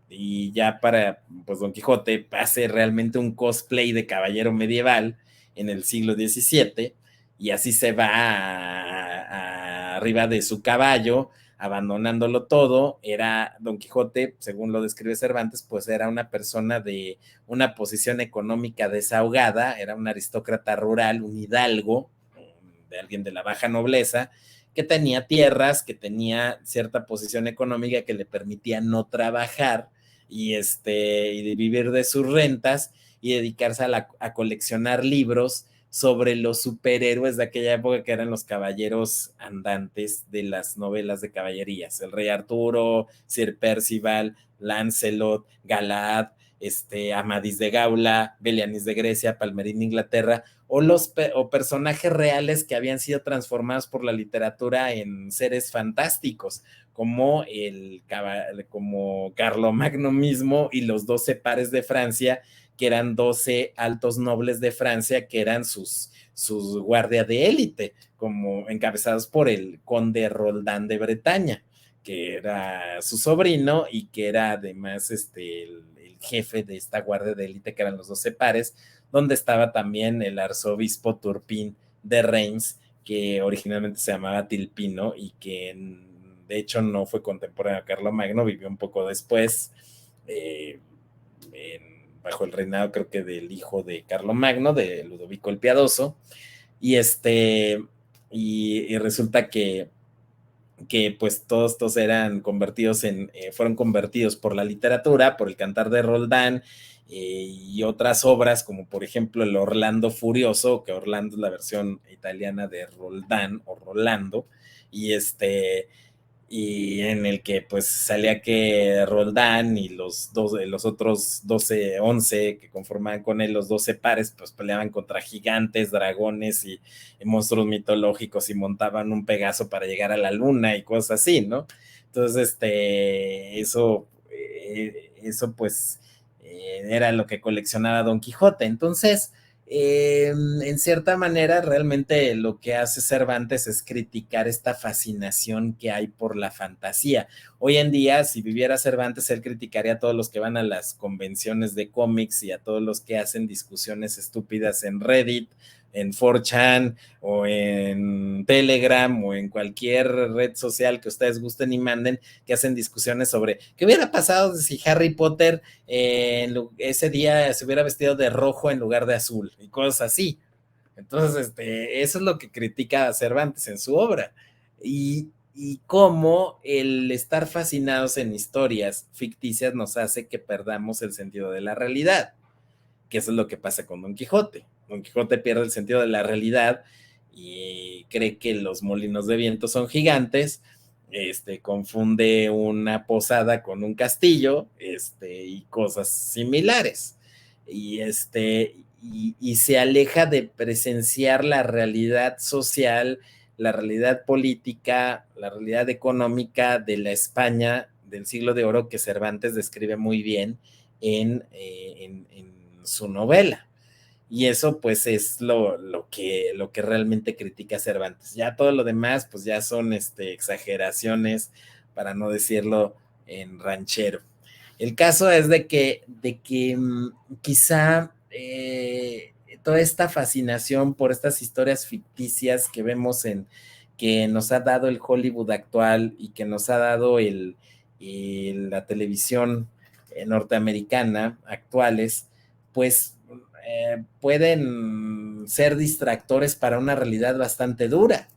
Y ya para, pues Don Quijote hace realmente un cosplay de caballero medieval en el siglo XVII y así se va arriba de su caballo, abandonándolo todo. Era Don Quijote, según lo describe Cervantes, pues era una persona de una posición económica desahogada, era un aristócrata rural, un hidalgo, de alguien de la baja nobleza, que tenía tierras, que tenía cierta posición económica que le permitía no trabajar y vivir de sus rentas y dedicarse a coleccionar libros sobre los superhéroes de aquella época, que eran los caballeros andantes de las novelas de caballerías: el Rey Arturo, Sir Percival, Lancelot, Galad, Amadís de Gaula, Belianis de Grecia, Palmerín de Inglaterra, o personajes reales que habían sido transformados por la literatura en seres fantásticos, como como Carlomagno mismo y los 12 pares de Francia, que eran 12 altos nobles de Francia, que eran sus guardia de élite, como encabezados por el conde Roldán de Bretaña, que era su sobrino y que era además el jefe de esta guardia de élite, que eran los 12 pares, donde estaba también el arzobispo Turpín de Reims, que originalmente se llamaba Tilpino y que de hecho no fue contemporáneo a Carlomagno, vivió un poco después, bajo el reinado, creo que del hijo de Carlomagno, de Ludovico el Piadoso, y y resulta que pues todos eran convertidos fueron convertidos por la literatura, por el Cantar de Roldán, y otras obras, como por ejemplo el Orlando Furioso, que Orlando es la versión italiana de Roldán o Rolando, y y en el que pues salía que Roldán y los otros 12, 11 que conformaban con él, los 12 pares, pues peleaban contra gigantes, dragones y monstruos mitológicos y montaban un Pegaso para llegar a la luna y cosas así, ¿no? Entonces, eso pues era lo que coleccionaba Don Quijote. Entonces, en cierta manera, realmente lo que hace Cervantes es criticar esta fascinación que hay por la fantasía. Hoy en día, si viviera Cervantes, él criticaría a todos los que van a las convenciones de cómics y a todos los que hacen discusiones estúpidas en Reddit, en 4chan o en Telegram o en cualquier red social que ustedes gusten y manden, que hacen discusiones sobre qué hubiera pasado si Harry Potter ese día se hubiera vestido de rojo en lugar de azul y cosas así. Entonces, eso es lo que critica Cervantes en su obra. Y cómo el estar fascinados en historias ficticias nos hace que perdamos el sentido de la realidad, que eso es lo que pasa con Don Quijote. Don Quijote pierde el sentido de la realidad y cree que los molinos de viento son gigantes, confunde una posada con un castillo, y cosas similares. Y se aleja de presenciar la realidad social, la realidad política, la realidad económica de la España del siglo de oro, que Cervantes describe muy bien en su novela. Y eso pues es lo que realmente critica Cervantes. Ya todo lo demás pues ya son exageraciones, para no decirlo en ranchero. El caso es de que quizá toda esta fascinación por estas historias ficticias que vemos que nos ha dado el Hollywood actual y que nos ha dado la televisión norteamericana actuales, pues pueden ser distractores para una realidad bastante dura.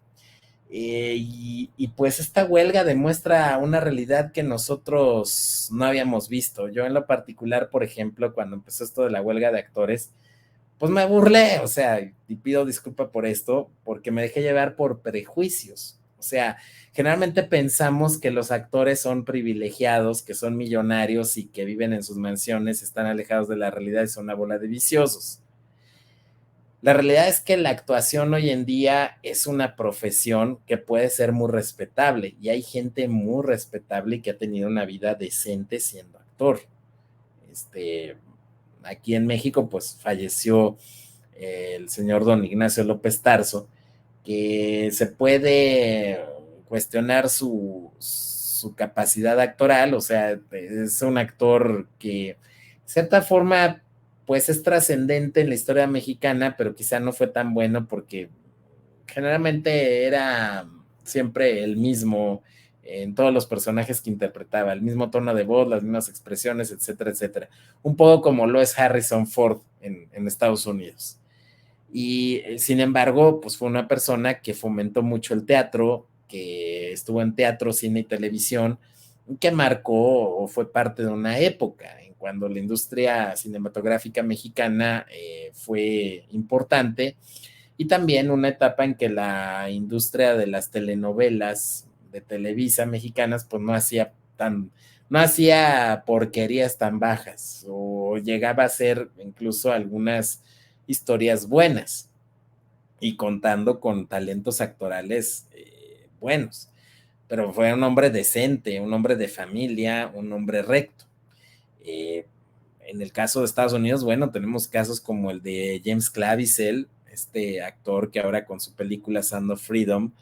Y pues esta huelga demuestra una realidad que nosotros no habíamos visto. Yo en lo particular, por ejemplo, cuando empezó esto de la huelga de actores, pues me burlé, o sea, y pido disculpa por esto, porque me dejé llevar por prejuicios. O sea, generalmente pensamos que los actores son privilegiados, que son millonarios y que viven en sus mansiones, están alejados de la realidad y son una bola de viciosos. La realidad es que la actuación hoy en día es una profesión que puede ser muy respetable y hay gente muy respetable que ha tenido una vida decente siendo actor. Este, Aquí en México, pues falleció el señor don Ignacio López Tarso, que se puede cuestionar su capacidad actoral, o sea, es un actor que de cierta forma pues es trascendente en la historia mexicana, pero quizá no fue tan bueno porque generalmente era siempre el mismo en todos los personajes que interpretaba, el mismo tono de voz, las mismas expresiones, etcétera, etcétera. Un poco como lo es Harrison Ford en Estados Unidos. Y sin embargo, pues fue una persona que fomentó mucho el teatro, que estuvo en teatro, cine y televisión, que marcó o fue parte de una época en cuando la industria cinematográfica mexicana fue importante y también una etapa en que la industria de las telenovelas de Televisa mexicanas pues no hacía porquerías tan bajas o llegaba a ser incluso algunas historias buenas y contando con talentos actorales buenos, pero fue un hombre decente, un hombre de familia, un hombre recto. Eh, en el caso de Estados Unidos, bueno, tenemos casos como el de James Claviezel, este actor que ahora con su película Sound of Freedom,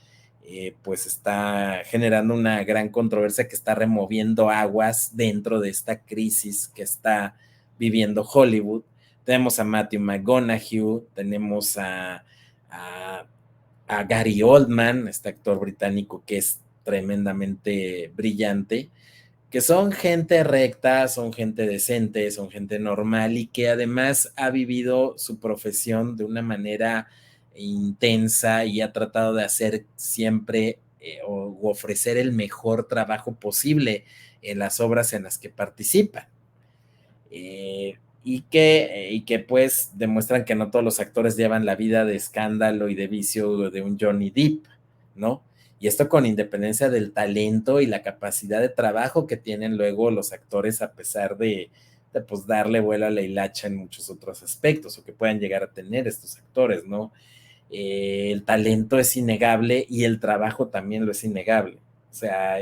pues está generando una gran controversia que está removiendo aguas dentro de esta crisis que está viviendo Hollywood. Tenemos a Matthew McConaughey, tenemos a, a Gary Oldman, este actor británico que es tremendamente brillante, que son gente recta, son gente decente, son gente normal y que además ha vivido su profesión de una manera intensa y ha tratado de hacer siempre o ofrecer el mejor trabajo posible en las obras en las que participa. Y que pues demuestran que no todos los actores llevan la vida de escándalo y de vicio de un Johnny Depp, ¿no? Y esto con independencia del talento y la capacidad de trabajo que tienen luego los actores a pesar de pues darle vuelo a la hilacha en muchos otros aspectos o que puedan llegar a tener estos actores, ¿no? El talento es innegable y el trabajo también lo es innegable. O sea,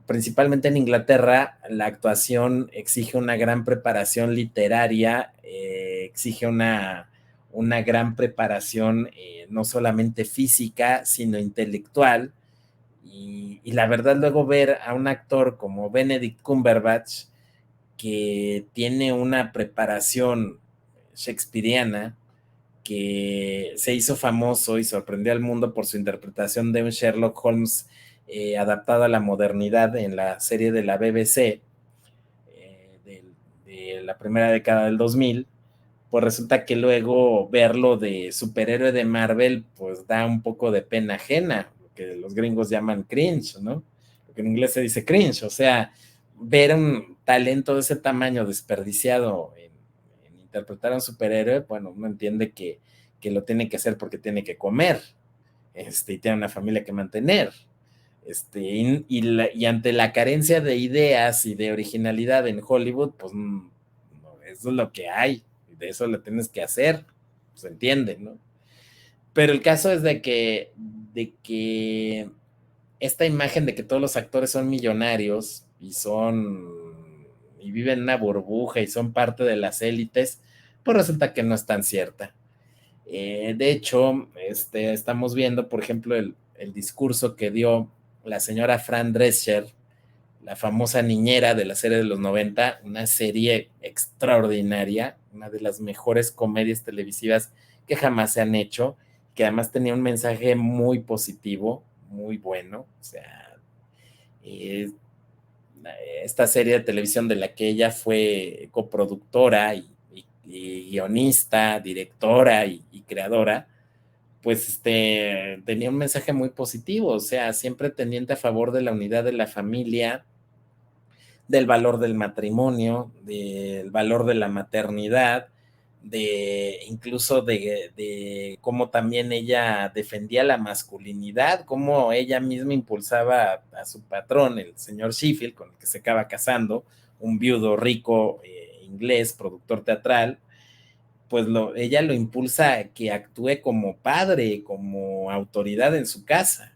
principalmente en Inglaterra, la actuación exige una gran preparación literaria, exige una gran preparación no solamente física, sino intelectual. Y la verdad, luego ver a un actor como Benedict Cumberbatch, que tiene una preparación shakespeariana, que se hizo famoso y sorprendió al mundo por su interpretación de un Sherlock Holmes adaptado a la modernidad en la serie de la BBC de la primera década del 2000, pues resulta que luego verlo de superhéroe de Marvel, pues da un poco de pena ajena, lo que los gringos llaman cringe, ¿no? Lo que en inglés se dice cringe, o sea, ver un talento de ese tamaño desperdiciado en interpretar a un superhéroe, bueno, uno entiende que lo tiene que hacer porque tiene que comer, y tiene una familia que mantener. Y ante la carencia de ideas y de originalidad en Hollywood, pues eso es lo que hay, de eso lo tienes que hacer, se entiende, ¿no? Pero el caso es de que esta imagen de que todos los actores son millonarios y viven en una burbuja y son parte de las élites, pues resulta que no es tan cierta. De hecho, estamos viendo, por ejemplo, el discurso que dio la señora Fran Drescher, la famosa niñera de la serie de los 90, una serie extraordinaria, una de las mejores comedias televisivas que jamás se han hecho, que además tenía un mensaje muy positivo, muy bueno, o sea, eh, esta serie de televisión de la que ella fue coproductora y guionista, directora y creadora, pues tenía un mensaje muy positivo, o sea, siempre tendiente a favor de la unidad de la familia, del valor del matrimonio, del valor de la maternidad, de incluso de cómo también ella defendía la masculinidad, cómo ella misma impulsaba a su patrón, el señor Sheffield, con el que se acaba casando, un viudo rico inglés, productor teatral, pues ella lo impulsa a que actúe como padre, como autoridad en su casa,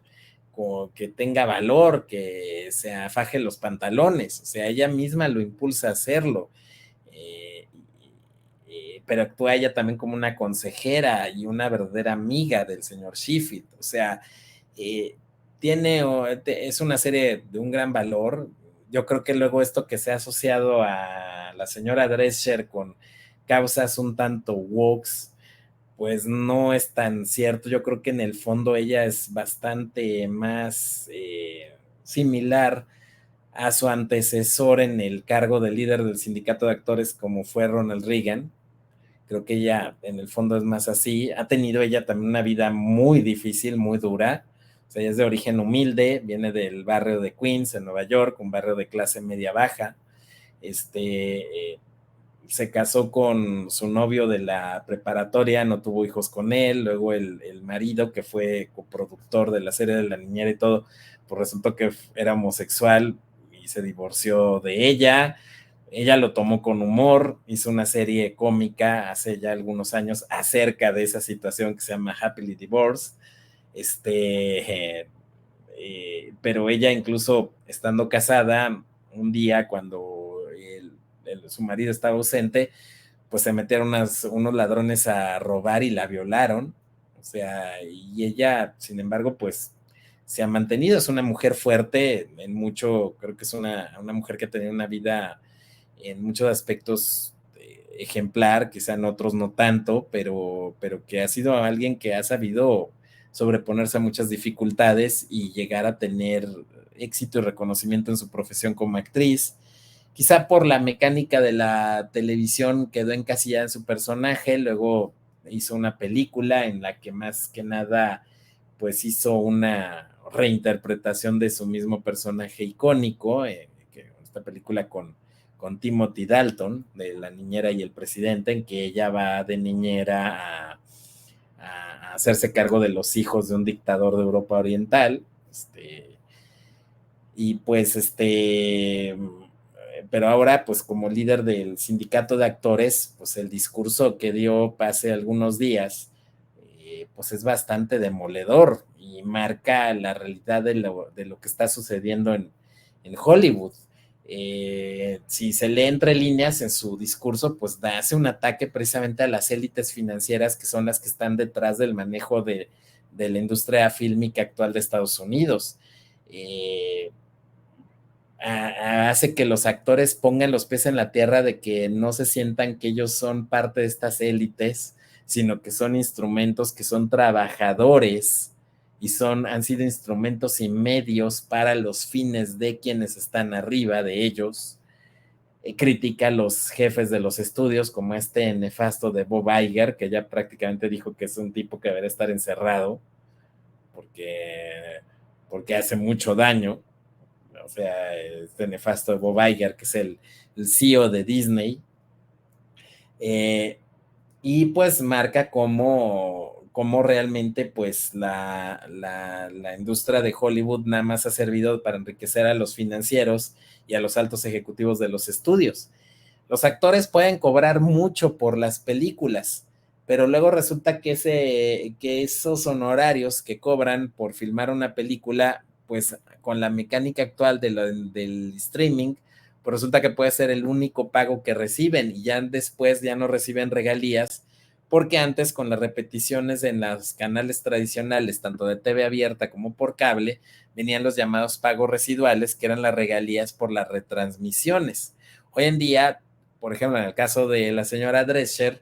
que tenga valor, que se afaje los pantalones, o sea, ella misma lo impulsa a hacerlo, eh, pero actúa ella también como una consejera y una verdadera amiga del señor Sheffield, o sea, eh, es una serie de un gran valor. Yo creo que luego esto que se ha asociado a la señora Drescher con causas un tanto wokes, pues no es tan cierto. Yo creo que en el fondo ella es bastante más similar a su antecesor en el cargo de líder del sindicato de actores como fue Ronald Reagan. Creo que ella en el fondo es más así. Ha tenido ella también una vida muy difícil, muy dura. O sea, ella es de origen humilde, viene del barrio de Queens, en Nueva York, un barrio de clase media baja. Se casó con su novio de la preparatoria, no tuvo hijos con él, luego el marido que fue coproductor de la serie de La Niñera y todo, pues resultó que era homosexual y se divorció de ella lo tomó con humor, hizo una serie cómica hace ya algunos años acerca de esa situación que se llama Happily Divorced, pero ella incluso estando casada, un día cuando su marido estaba ausente, pues se metieron unos ladrones a robar y la violaron, o sea, y ella, sin embargo, pues se ha mantenido, es una mujer fuerte en mucho, creo que es una mujer que ha tenido una vida en muchos aspectos ejemplar, quizá en otros no tanto, pero que ha sido alguien que ha sabido sobreponerse a muchas dificultades y llegar a tener éxito y reconocimiento en su profesión como actriz. Quizá por la mecánica de la televisión quedó encasillada en su personaje, luego hizo una película en la que más que nada pues hizo una reinterpretación de su mismo personaje icónico, esta película con Timothy Dalton, de La Niñera y el Presidente, en que ella va de niñera a hacerse cargo de los hijos de un dictador de Europa Oriental, y pues pero ahora pues como líder del sindicato de actores, pues el discurso que dio hace algunos días, pues es bastante demoledor y marca la realidad de lo que está sucediendo en Hollywood. Si se lee entre líneas en su discurso, pues hace un ataque precisamente a las élites financieras que son las que están detrás del manejo de la industria fílmica actual de Estados Unidos. Hace que los actores pongan los pies en la tierra de que no se sientan que ellos son parte de estas élites, sino que son instrumentos, que son trabajadores y han sido instrumentos y medios para los fines de quienes están arriba de ellos. Critica a los jefes de los estudios, como este nefasto de Bob Iger, que ya prácticamente dijo que es un tipo que debería estar encerrado porque, porque hace mucho daño. O sea, este nefasto de Bob Iger, que es el CEO de Disney, eh, y pues marca cómo realmente pues la industria de Hollywood nada más ha servido para enriquecer a los financieros y a los altos ejecutivos de los estudios. Los actores pueden cobrar mucho por las películas, pero luego resulta que esos honorarios que cobran por filmar una película, pues con la mecánica actual del streaming, pues resulta que puede ser el único pago que reciben y ya después ya no reciben regalías, porque antes con las repeticiones en los canales tradicionales, tanto de TV abierta como por cable, venían los llamados pagos residuales, que eran las regalías por las retransmisiones. Hoy en día, por ejemplo, en el caso de la señora Drescher,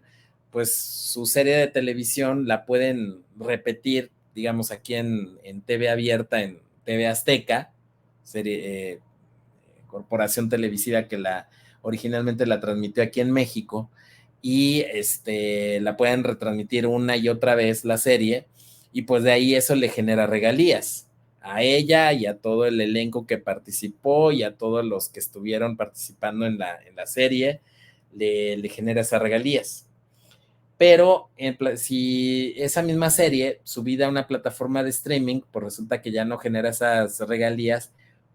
pues su serie de televisión la pueden repetir, digamos, aquí en TV abierta, en TV Azteca, serie, corporación televisiva que originalmente la transmitió aquí en México, y la pueden retransmitir una y otra vez la serie, y pues de ahí eso le genera regalías a ella y a todo el elenco que participó y a todos los que estuvieron participando en la serie, le genera esas regalías. Pero si esa misma serie subida a una plataforma de streaming, pues resulta que ya no genera esas regalías,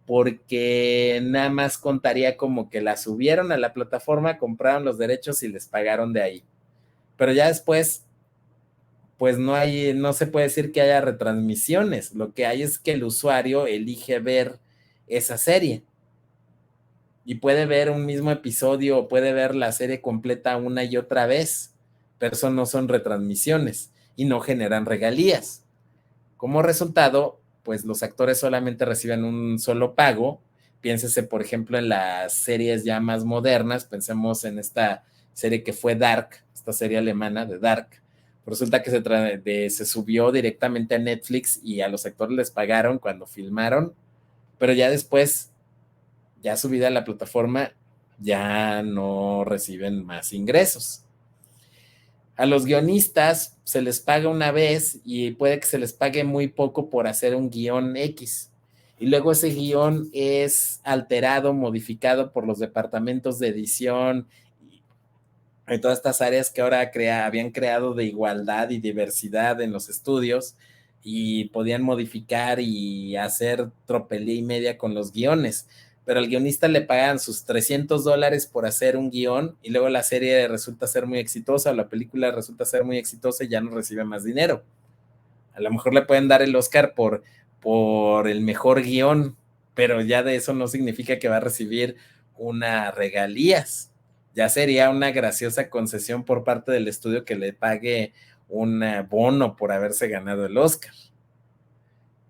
porque nada más contaría como que la subieron a la plataforma, compraron los derechos y les pagaron de ahí. Pero ya después, pues no se puede decir que haya retransmisiones. Lo que hay es que el usuario elige ver esa serie y puede ver un mismo episodio o puede ver la serie completa una y otra vez, pero eso no son retransmisiones y no generan regalías. Como resultado, pues los actores solamente reciben un solo pago. Piénsese, por ejemplo, en las series ya más modernas. Pensemos en esta serie que fue Dark, esta serie alemana de Dark. Resulta que se subió directamente a Netflix y a los actores les pagaron cuando filmaron, pero ya después, ya subida a la plataforma, ya no reciben más ingresos. A los guionistas se les paga una vez y puede que se les pague muy poco por hacer un guión X. Y luego ese guión es alterado, modificado por los departamentos de edición y todas estas áreas que ahora habían creado de igualdad y diversidad en los estudios, y podían modificar y hacer tropelía y media con los guiones. Pero al guionista le pagan sus $300 por hacer un guión, y luego la serie resulta ser muy exitosa, o la película resulta ser muy exitosa y ya no recibe más dinero. A lo mejor le pueden dar el Oscar por el mejor guión, pero ya de eso no significa que va a recibir una regalías. Ya sería una graciosa concesión por parte del estudio que le pague un bono por haberse ganado el Oscar.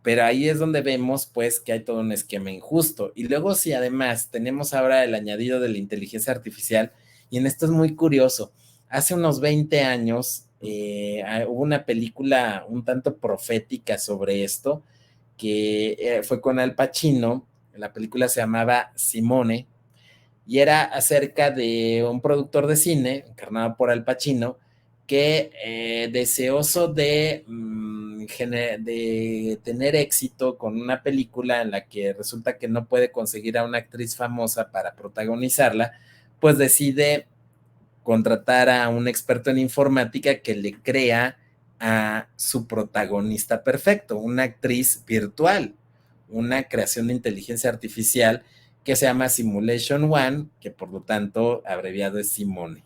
Pero ahí es donde vemos pues que hay todo un esquema injusto. Y luego si además tenemos ahora el añadido de la inteligencia artificial, y en esto es muy curioso, hace unos 20 años hubo una película un tanto profética sobre esto, que fue con Al Pacino. La película se llamaba Simone, y era acerca de un productor de cine, encarnado por Al Pacino, que deseoso de tener éxito con una película en la que resulta que no puede conseguir a una actriz famosa para protagonizarla, pues decide contratar a un experto en informática que le crea a su protagonista perfecto, una actriz virtual, una creación de inteligencia artificial que se llama Simulation One, que por lo tanto abreviado es Simone.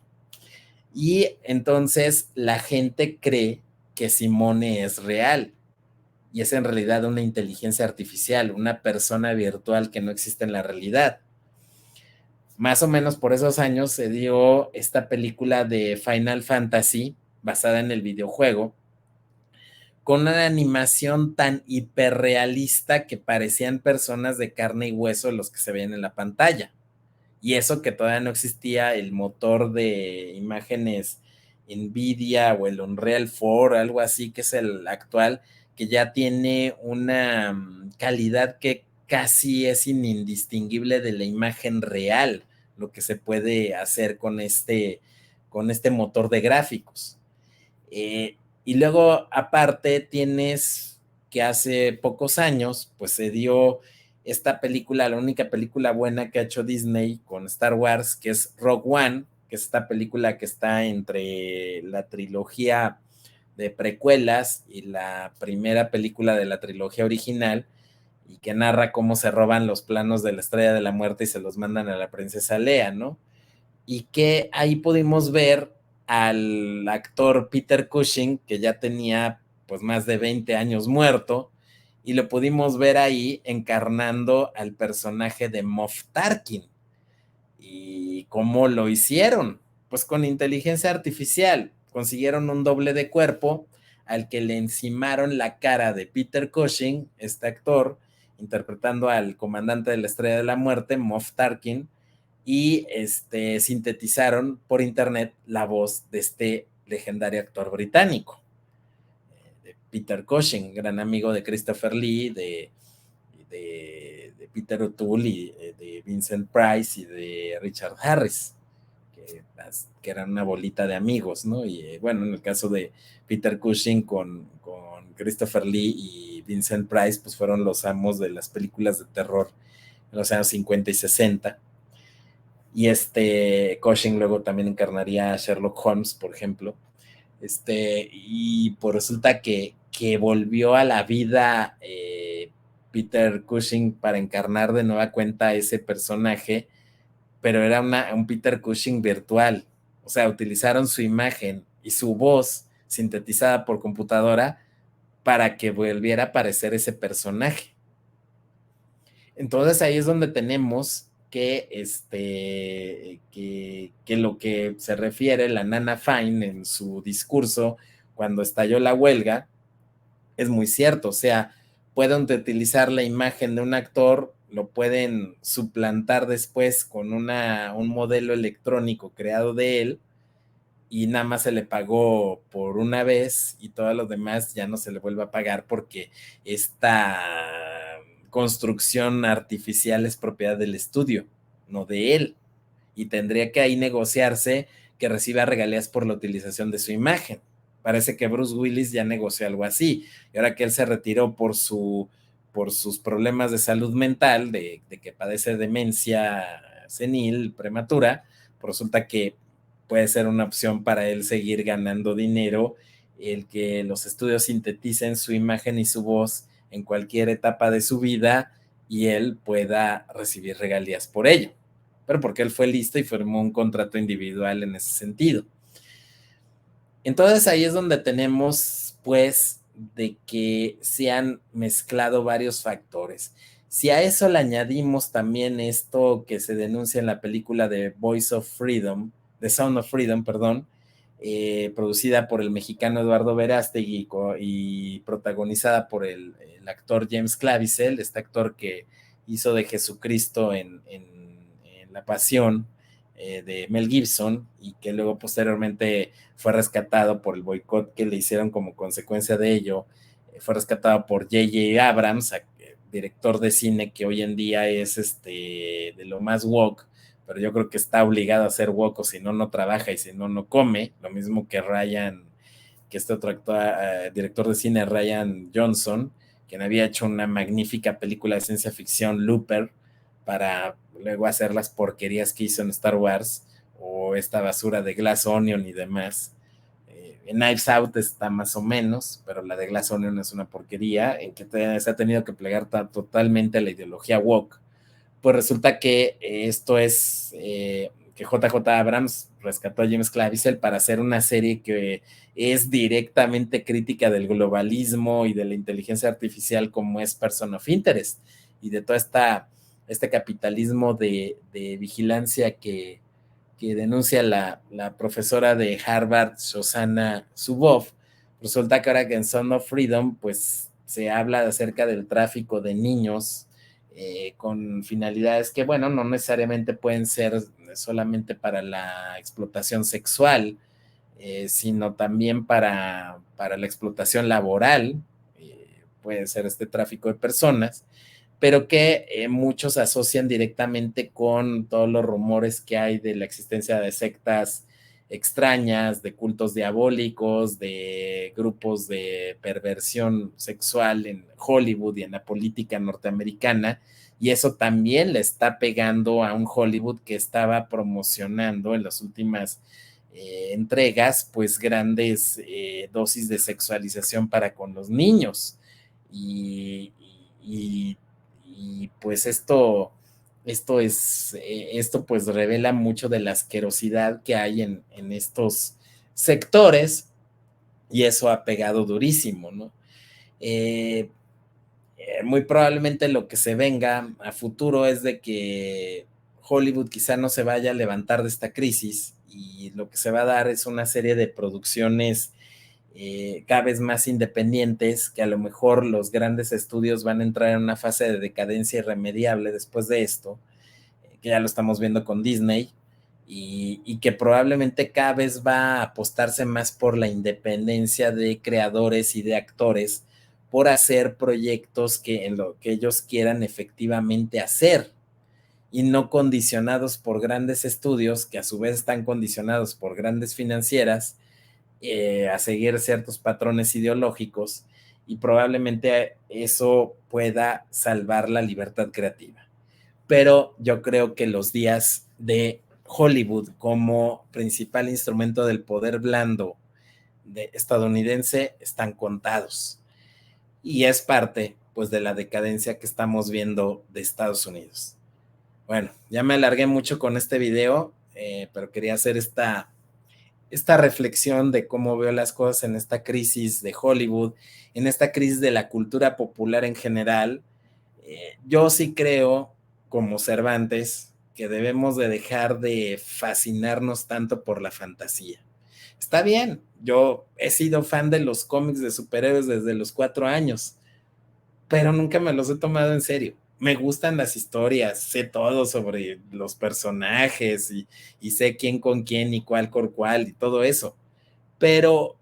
Y entonces la gente cree que Simone es real, y es en realidad una inteligencia artificial, una persona virtual que no existe en la realidad. Más o menos por esos años se dio esta película de Final Fantasy, basada en el videojuego, con una animación tan hiperrealista que parecían personas de carne y hueso los que se veían en la pantalla. Y eso que todavía no existía el motor de imágenes NVIDIA o el Unreal 4, algo así, que es el actual, que ya tiene una calidad que casi es indistinguible de la imagen real, lo que se puede hacer con este motor de gráficos. Y luego, aparte, tienes que hace pocos años, pues se dio esta película, la única película buena que ha hecho Disney con Star Wars, que es Rogue One, que es esta película que está entre la trilogía de precuelas y la primera película de la trilogía original, y que narra cómo se roban los planos de la Estrella de la Muerte y se los mandan a la princesa Leia, ¿no? Y que ahí pudimos ver al actor Peter Cushing, que ya tenía pues más de 20 años muerto, y lo pudimos ver ahí encarnando al personaje de Moff Tarkin. ¿Y cómo lo hicieron? Pues con inteligencia artificial. Consiguieron un doble de cuerpo al que le encimaron la cara de Peter Cushing, este actor, interpretando al comandante de la Estrella de la Muerte, Moff Tarkin, y sintetizaron por internet la voz de este legendario actor británico, de Peter Cushing, gran amigo de Christopher Lee, de de Peter O'Toole y de Vincent Price y de Richard Harris, que eran una bolita de amigos, ¿no? Y bueno, en el caso de Peter Cushing con Christopher Lee y Vincent Price, pues fueron los amos de las películas de terror en los años 50 y 60. Y Cushing luego también encarnaría a Sherlock Holmes, por ejemplo. Y pues resulta que volvió a la vida Peter Cushing para encarnar de nueva cuenta a ese personaje, pero era un Peter Cushing virtual. O sea, utilizaron su imagen y su voz sintetizada por computadora para que volviera a aparecer ese personaje. Entonces ahí es donde tenemos que lo que se refiere la Nana Fine en su discurso cuando estalló la huelga es muy cierto. O sea, pueden utilizar la imagen de un actor, lo pueden suplantar después con un modelo electrónico creado de él y nada más se le pagó por una vez y todo lo demás ya no se le vuelve a pagar porque esta construcción artificial es propiedad del estudio, no de él. Y tendría que ahí negociarse que reciba regalías por la utilización de su imagen. Parece que Bruce Willis ya negoció algo así. Y ahora que él se retiró por sus problemas de salud mental, de que padece demencia senil, prematura, pues resulta que puede ser una opción para él seguir ganando dinero, el que los estudios sinteticen su imagen y su voz en cualquier etapa de su vida y él pueda recibir regalías por ello. Pero porque él fue listo y firmó un contrato individual en ese sentido. Entonces ahí es donde tenemos, pues, de que se han mezclado varios factores. Si a eso le añadimos también esto que se denuncia en la película de Voice of Freedom, The Sound of Freedom, perdón, producida por el mexicano Eduardo Verástegui y protagonizada por el actor James Claviezel, este actor que hizo de Jesucristo en La Pasión de Mel Gibson y que luego posteriormente fue rescatado por el boicot que le hicieron como consecuencia de ello. Fue rescatado por J.J. Abrams, director de cine que hoy en día es de lo más woke, pero yo creo que está obligado a ser woke, o si no, no trabaja y si no, no come. Lo mismo que este otro director de cine, Ryan Johnson, quien había hecho una magnífica película de ciencia ficción, Looper, para luego hacer las porquerías que hizo en Star Wars, o esta basura de Glass Onion y demás. Knives Out está más o menos, pero la de Glass Onion es una porquería en que se ha tenido que plegar totalmente a la ideología woke. Pues resulta que esto es que J.J. Abrams rescató a James Claviezel para hacer una serie que es directamente crítica del globalismo y de la inteligencia artificial, como es Person of Interest, y de todo este capitalismo de vigilancia que denuncia la profesora de Harvard, Shoshana Zuboff. Resulta que ahora que en Son of Freedom, pues se habla acerca del tráfico de niños con finalidades que, bueno, no necesariamente pueden ser solamente para la explotación sexual, sino también para la explotación laboral, puede ser este tráfico de personas, pero que muchos asocian directamente con todos los rumores que hay de la existencia de sectas extrañas, de cultos diabólicos, de grupos de perversión sexual en Hollywood y en la política norteamericana, y eso también le está pegando a un Hollywood que estaba promocionando en las últimas entregas, pues grandes dosis de sexualización para con los niños. Y, y, y pues esto pues revela mucho de la asquerosidad que hay en estos sectores, y eso ha pegado durísimo, ¿no? Muy probablemente lo que se venga a futuro es de que Hollywood quizá no se vaya a levantar de esta crisis, y lo que se va a dar es una serie de producciones cada vez más independientes, que a lo mejor los grandes estudios van a entrar en una fase de decadencia irremediable después de esto, que ya lo estamos viendo con Disney, y que probablemente cada vez va a apostarse más por la independencia de creadores y de actores, por hacer proyectos que en lo que ellos quieran efectivamente hacer y no condicionados por grandes estudios que a su vez están condicionados por grandes financieras a seguir ciertos patrones ideológicos y probablemente eso pueda salvar la libertad creativa. Pero yo creo que los días de Hollywood como principal instrumento del poder blando estadounidense están contados y es parte pues de la decadencia que estamos viendo de Estados Unidos. Bueno, ya me alargué mucho con este video, pero quería hacer esta reflexión de cómo veo las cosas en esta crisis de Hollywood, en esta crisis de la cultura popular en general. Yo sí creo, como Cervantes, que debemos de dejar de fascinarnos tanto por la fantasía. Está bien, yo he sido fan de los cómics de superhéroes desde los 4 años, pero nunca me los he tomado en serio. Me gustan las historias, sé todo sobre los personajes y sé quién con quién y cuál con cuál y todo eso, pero,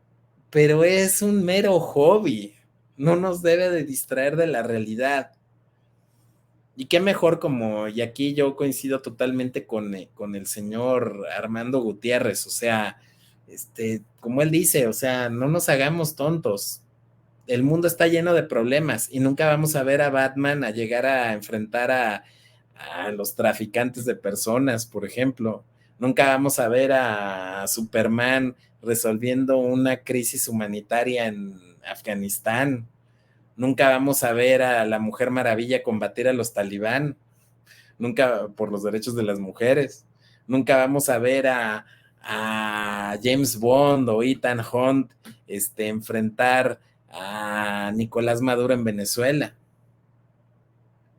pero es un mero hobby, no nos debe de distraer de la realidad. Y qué mejor como, y aquí yo coincido totalmente con el señor Armando Gutiérrez, o sea, como él dice, o sea, no nos hagamos tontos. El mundo está lleno de problemas y nunca vamos a ver a Batman a llegar a enfrentar a los traficantes de personas, por ejemplo. Nunca vamos a ver a Superman resolviendo una crisis humanitaria en Afganistán. Nunca vamos a ver a la Mujer Maravilla combatir a los talibán, nunca por los derechos de las mujeres. Nunca vamos a ver a James Bond o Ethan Hunt enfrentar a Nicolás Maduro en Venezuela.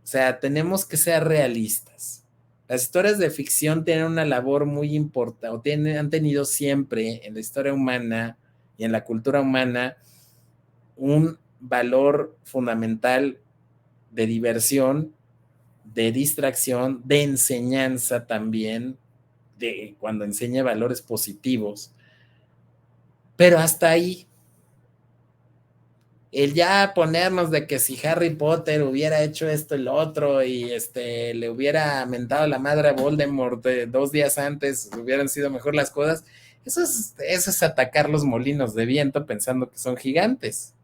O sea, tenemos que ser realistas. Las historias de ficción tienen una labor muy importante, o han tenido siempre en la historia humana y en la cultura humana un valor fundamental de diversión, de distracción, de enseñanza también, de cuando enseña valores positivos. Pero hasta ahí, el ya ponernos de que si Harry Potter hubiera hecho esto y lo otro y le hubiera mentado la madre a Voldemort 2 días antes, hubieran sido mejor las cosas, eso es atacar los molinos de viento pensando que son gigantes.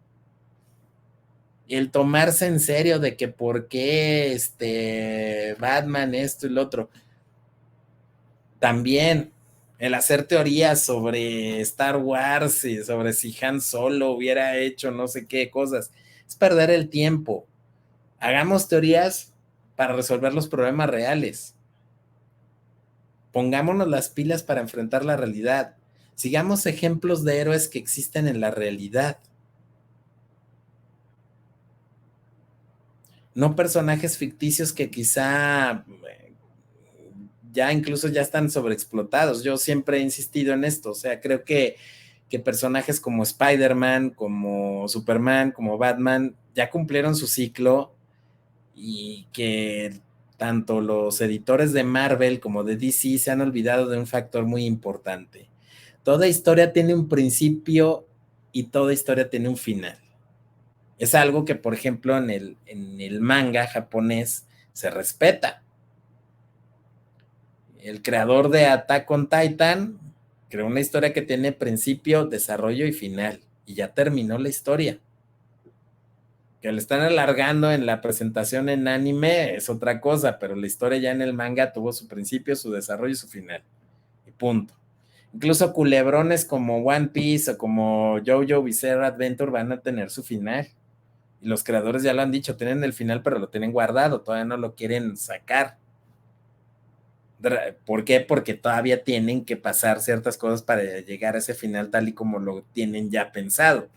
El tomarse en serio de que por qué Batman esto y lo otro. También el hacer teorías sobre Star Wars y sobre si Han Solo hubiera hecho no sé qué cosas, es perder el tiempo. Hagamos teorías para resolver los problemas reales. Pongámonos las pilas para enfrentar la realidad. Sigamos ejemplos de héroes que existen en la realidad. No personajes ficticios que quizá ya incluso ya están sobreexplotados. Yo siempre he insistido en esto, o sea, creo que personajes como Spider-Man, como Superman, como Batman, ya cumplieron su ciclo y que tanto los editores de Marvel como de DC se han olvidado de un factor muy importante. Toda historia tiene un principio y toda historia tiene un final. Es algo que, por ejemplo, en el manga japonés se respeta. El creador de Attack on Titan creó una historia que tiene principio, desarrollo y final. Y ya terminó la historia. Que le están alargando en la presentación en anime es otra cosa, pero la historia ya en el manga tuvo su principio, su desarrollo y su final. Y punto. Incluso culebrones como One Piece o como JoJo Bizarre Adventure van a tener su final. Y los creadores ya lo han dicho, tienen el final, pero lo tienen guardado, todavía no lo quieren sacar. ¿Por qué? Porque todavía tienen que pasar ciertas cosas para llegar a ese final tal y como lo tienen ya pensado.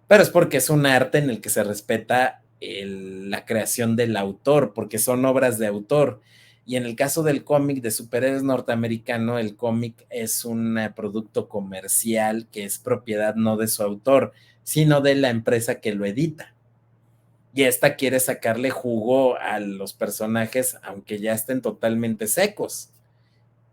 Pero es porque es un arte en el que se respeta la creación del autor, porque son obras de autor. Y en el caso del cómic de superhéroes norteamericano, el cómic es un producto comercial que es propiedad no de su autor, sino de la empresa que lo edita. Y esta quiere sacarle jugo a los personajes, aunque ya estén totalmente secos.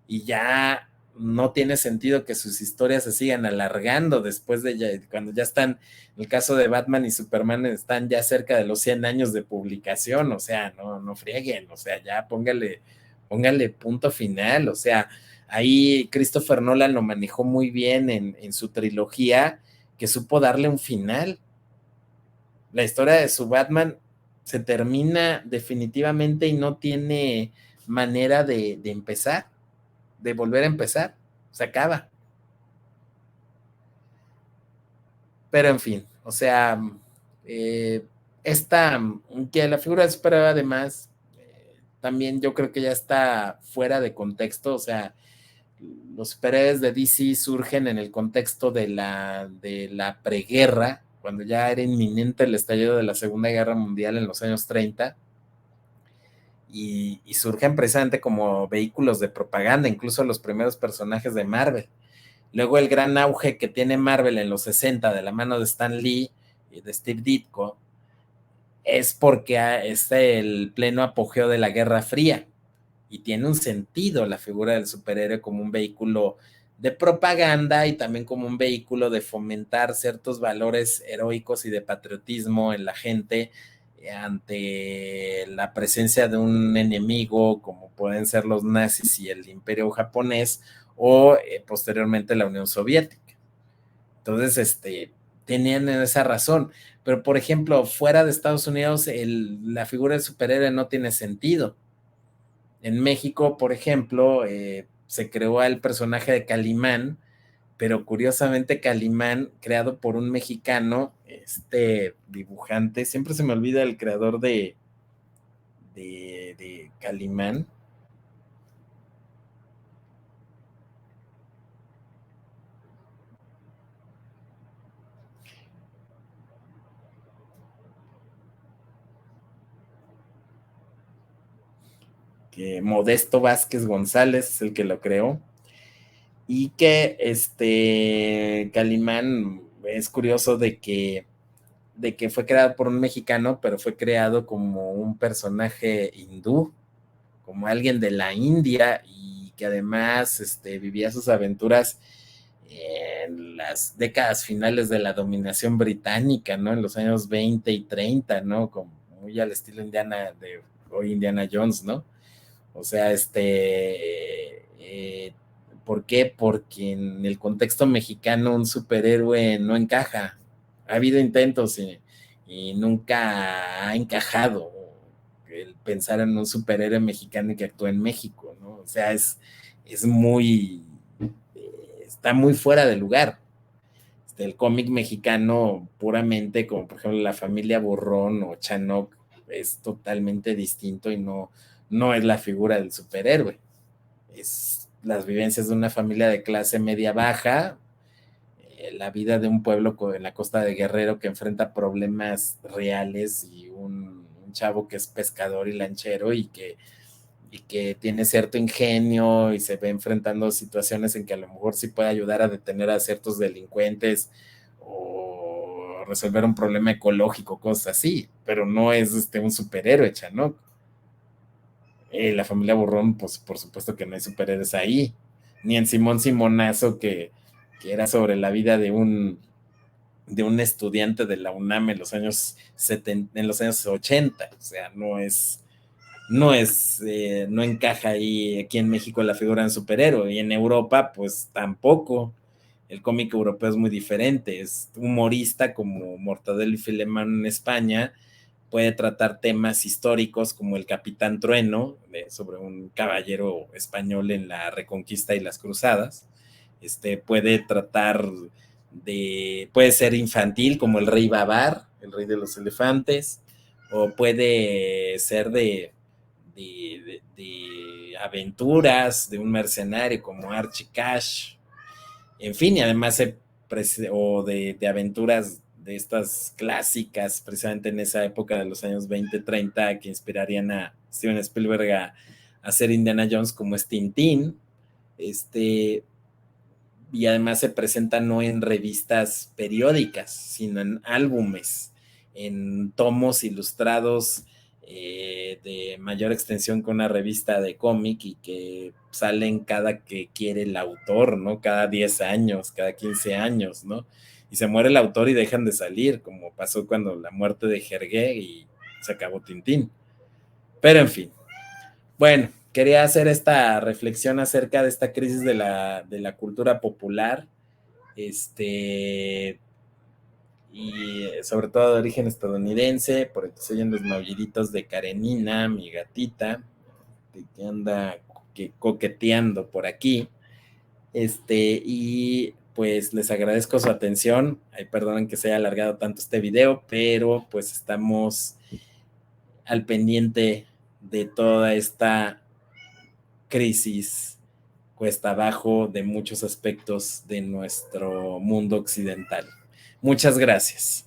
Y ya no tiene sentido que sus historias se sigan alargando después de cuando ya están, en el caso de Batman y Superman, están ya cerca de los 100 años de publicación, o sea, no frieguen, o sea, ya póngale punto final, o sea, ahí Christopher Nolan lo manejó muy bien en su trilogía, que supo darle un final. La historia de su Batman se termina definitivamente y no tiene manera de empezar, de volver a empezar, se acaba. Pero en fin, o sea, eh, esta, que la figura de superhéroe además, también yo creo que ya está fuera de contexto, o sea, los superhéroes de DC surgen en el contexto de la preguerra, cuando ya era inminente el estallido de la Segunda Guerra Mundial en los años 30, y surgen precisamente como vehículos de propaganda, incluso los primeros personajes de Marvel. Luego el gran auge que tiene Marvel en los 60 de la mano de Stan Lee y de Steve Ditko es porque es el pleno apogeo de la Guerra Fría y tiene un sentido la figura del superhéroe como un vehículo de propaganda y también como un vehículo de fomentar ciertos valores heroicos y de patriotismo en la gente ante la presencia de un enemigo como pueden ser los nazis y el imperio japonés o posteriormente la Unión Soviética. Entonces, tenían esa razón. Pero, por ejemplo, fuera de Estados Unidos, la figura del superhéroe no tiene sentido. En México, por ejemplo, se creó el personaje de Calimán, pero curiosamente Calimán, creado por un mexicano, dibujante, siempre se me olvida el creador de Calimán, que Modesto Vázquez González es el que lo creó, y que Calimán es curioso de que fue creado por un mexicano, pero fue creado como un personaje hindú, como alguien de la India y que además vivía sus aventuras en las décadas finales de la dominación británica, ¿no? En los años 20 y 30, ¿no? Como muy al estilo de hoy Indiana Jones, ¿no? O sea, ¿por qué? Porque en el contexto mexicano un superhéroe no encaja. Ha habido intentos y nunca ha encajado el pensar en un superhéroe mexicano y que actúa en México, ¿no? O sea, es muy, está muy fuera de lugar. El cómic mexicano puramente, como por ejemplo la familia Borrón o Chanoc, es totalmente distinto y no es la figura del superhéroe. Es las vivencias de una familia de clase media baja, la vida de un pueblo en la costa de Guerrero que enfrenta problemas reales y un chavo que es pescador y lanchero y que tiene cierto ingenio y se ve enfrentando situaciones en que a lo mejor sí puede ayudar a detener a ciertos delincuentes o resolver un problema ecológico, cosas así, pero no es un superhéroe, ¿no? La familia Borrón, pues por supuesto que no hay superhéroes ahí, ni en Simón Simonazo, que era sobre la vida de un estudiante de la UNAM en los años 70, en los años 80, o sea, no encaja ahí aquí en México la figura de un superhéroe, y en Europa, pues tampoco. El cómic europeo es muy diferente, es humorista como Mortadelo y Filemón en España, puede tratar temas históricos como el Capitán Trueno, sobre un caballero español en la Reconquista y las Cruzadas. Puede tratar puede ser infantil como el Rey Babar, el Rey de los Elefantes, o puede ser de aventuras de un mercenario como Archie Cash, en fin, y además o de aventuras de estas clásicas, precisamente en esa época de los años 20, 30, que inspirarían a Steven Spielberg a hacer Indiana Jones, como es Tintín, y además se presenta no en revistas periódicas, sino en álbumes, en tomos ilustrados de mayor extensión que una revista de cómic y que salen cada que quiere el autor, ¿no? Cada 10 años, cada 15 años, ¿no? Y se muere el autor y dejan de salir, como pasó cuando la muerte de Hergé y se acabó Tintín. Pero en fin, bueno, quería hacer esta reflexión acerca de esta crisis de la cultura popular, y sobre todo de origen estadounidense, por aquí se oyen los maulliditos de Karenina, mi gatita, que anda coqueteando por aquí, y pues les agradezco su atención, ay, perdonen que se haya alargado tanto este video, pero pues estamos al pendiente de toda esta crisis cuesta abajo de muchos aspectos de nuestro mundo occidental. Muchas gracias.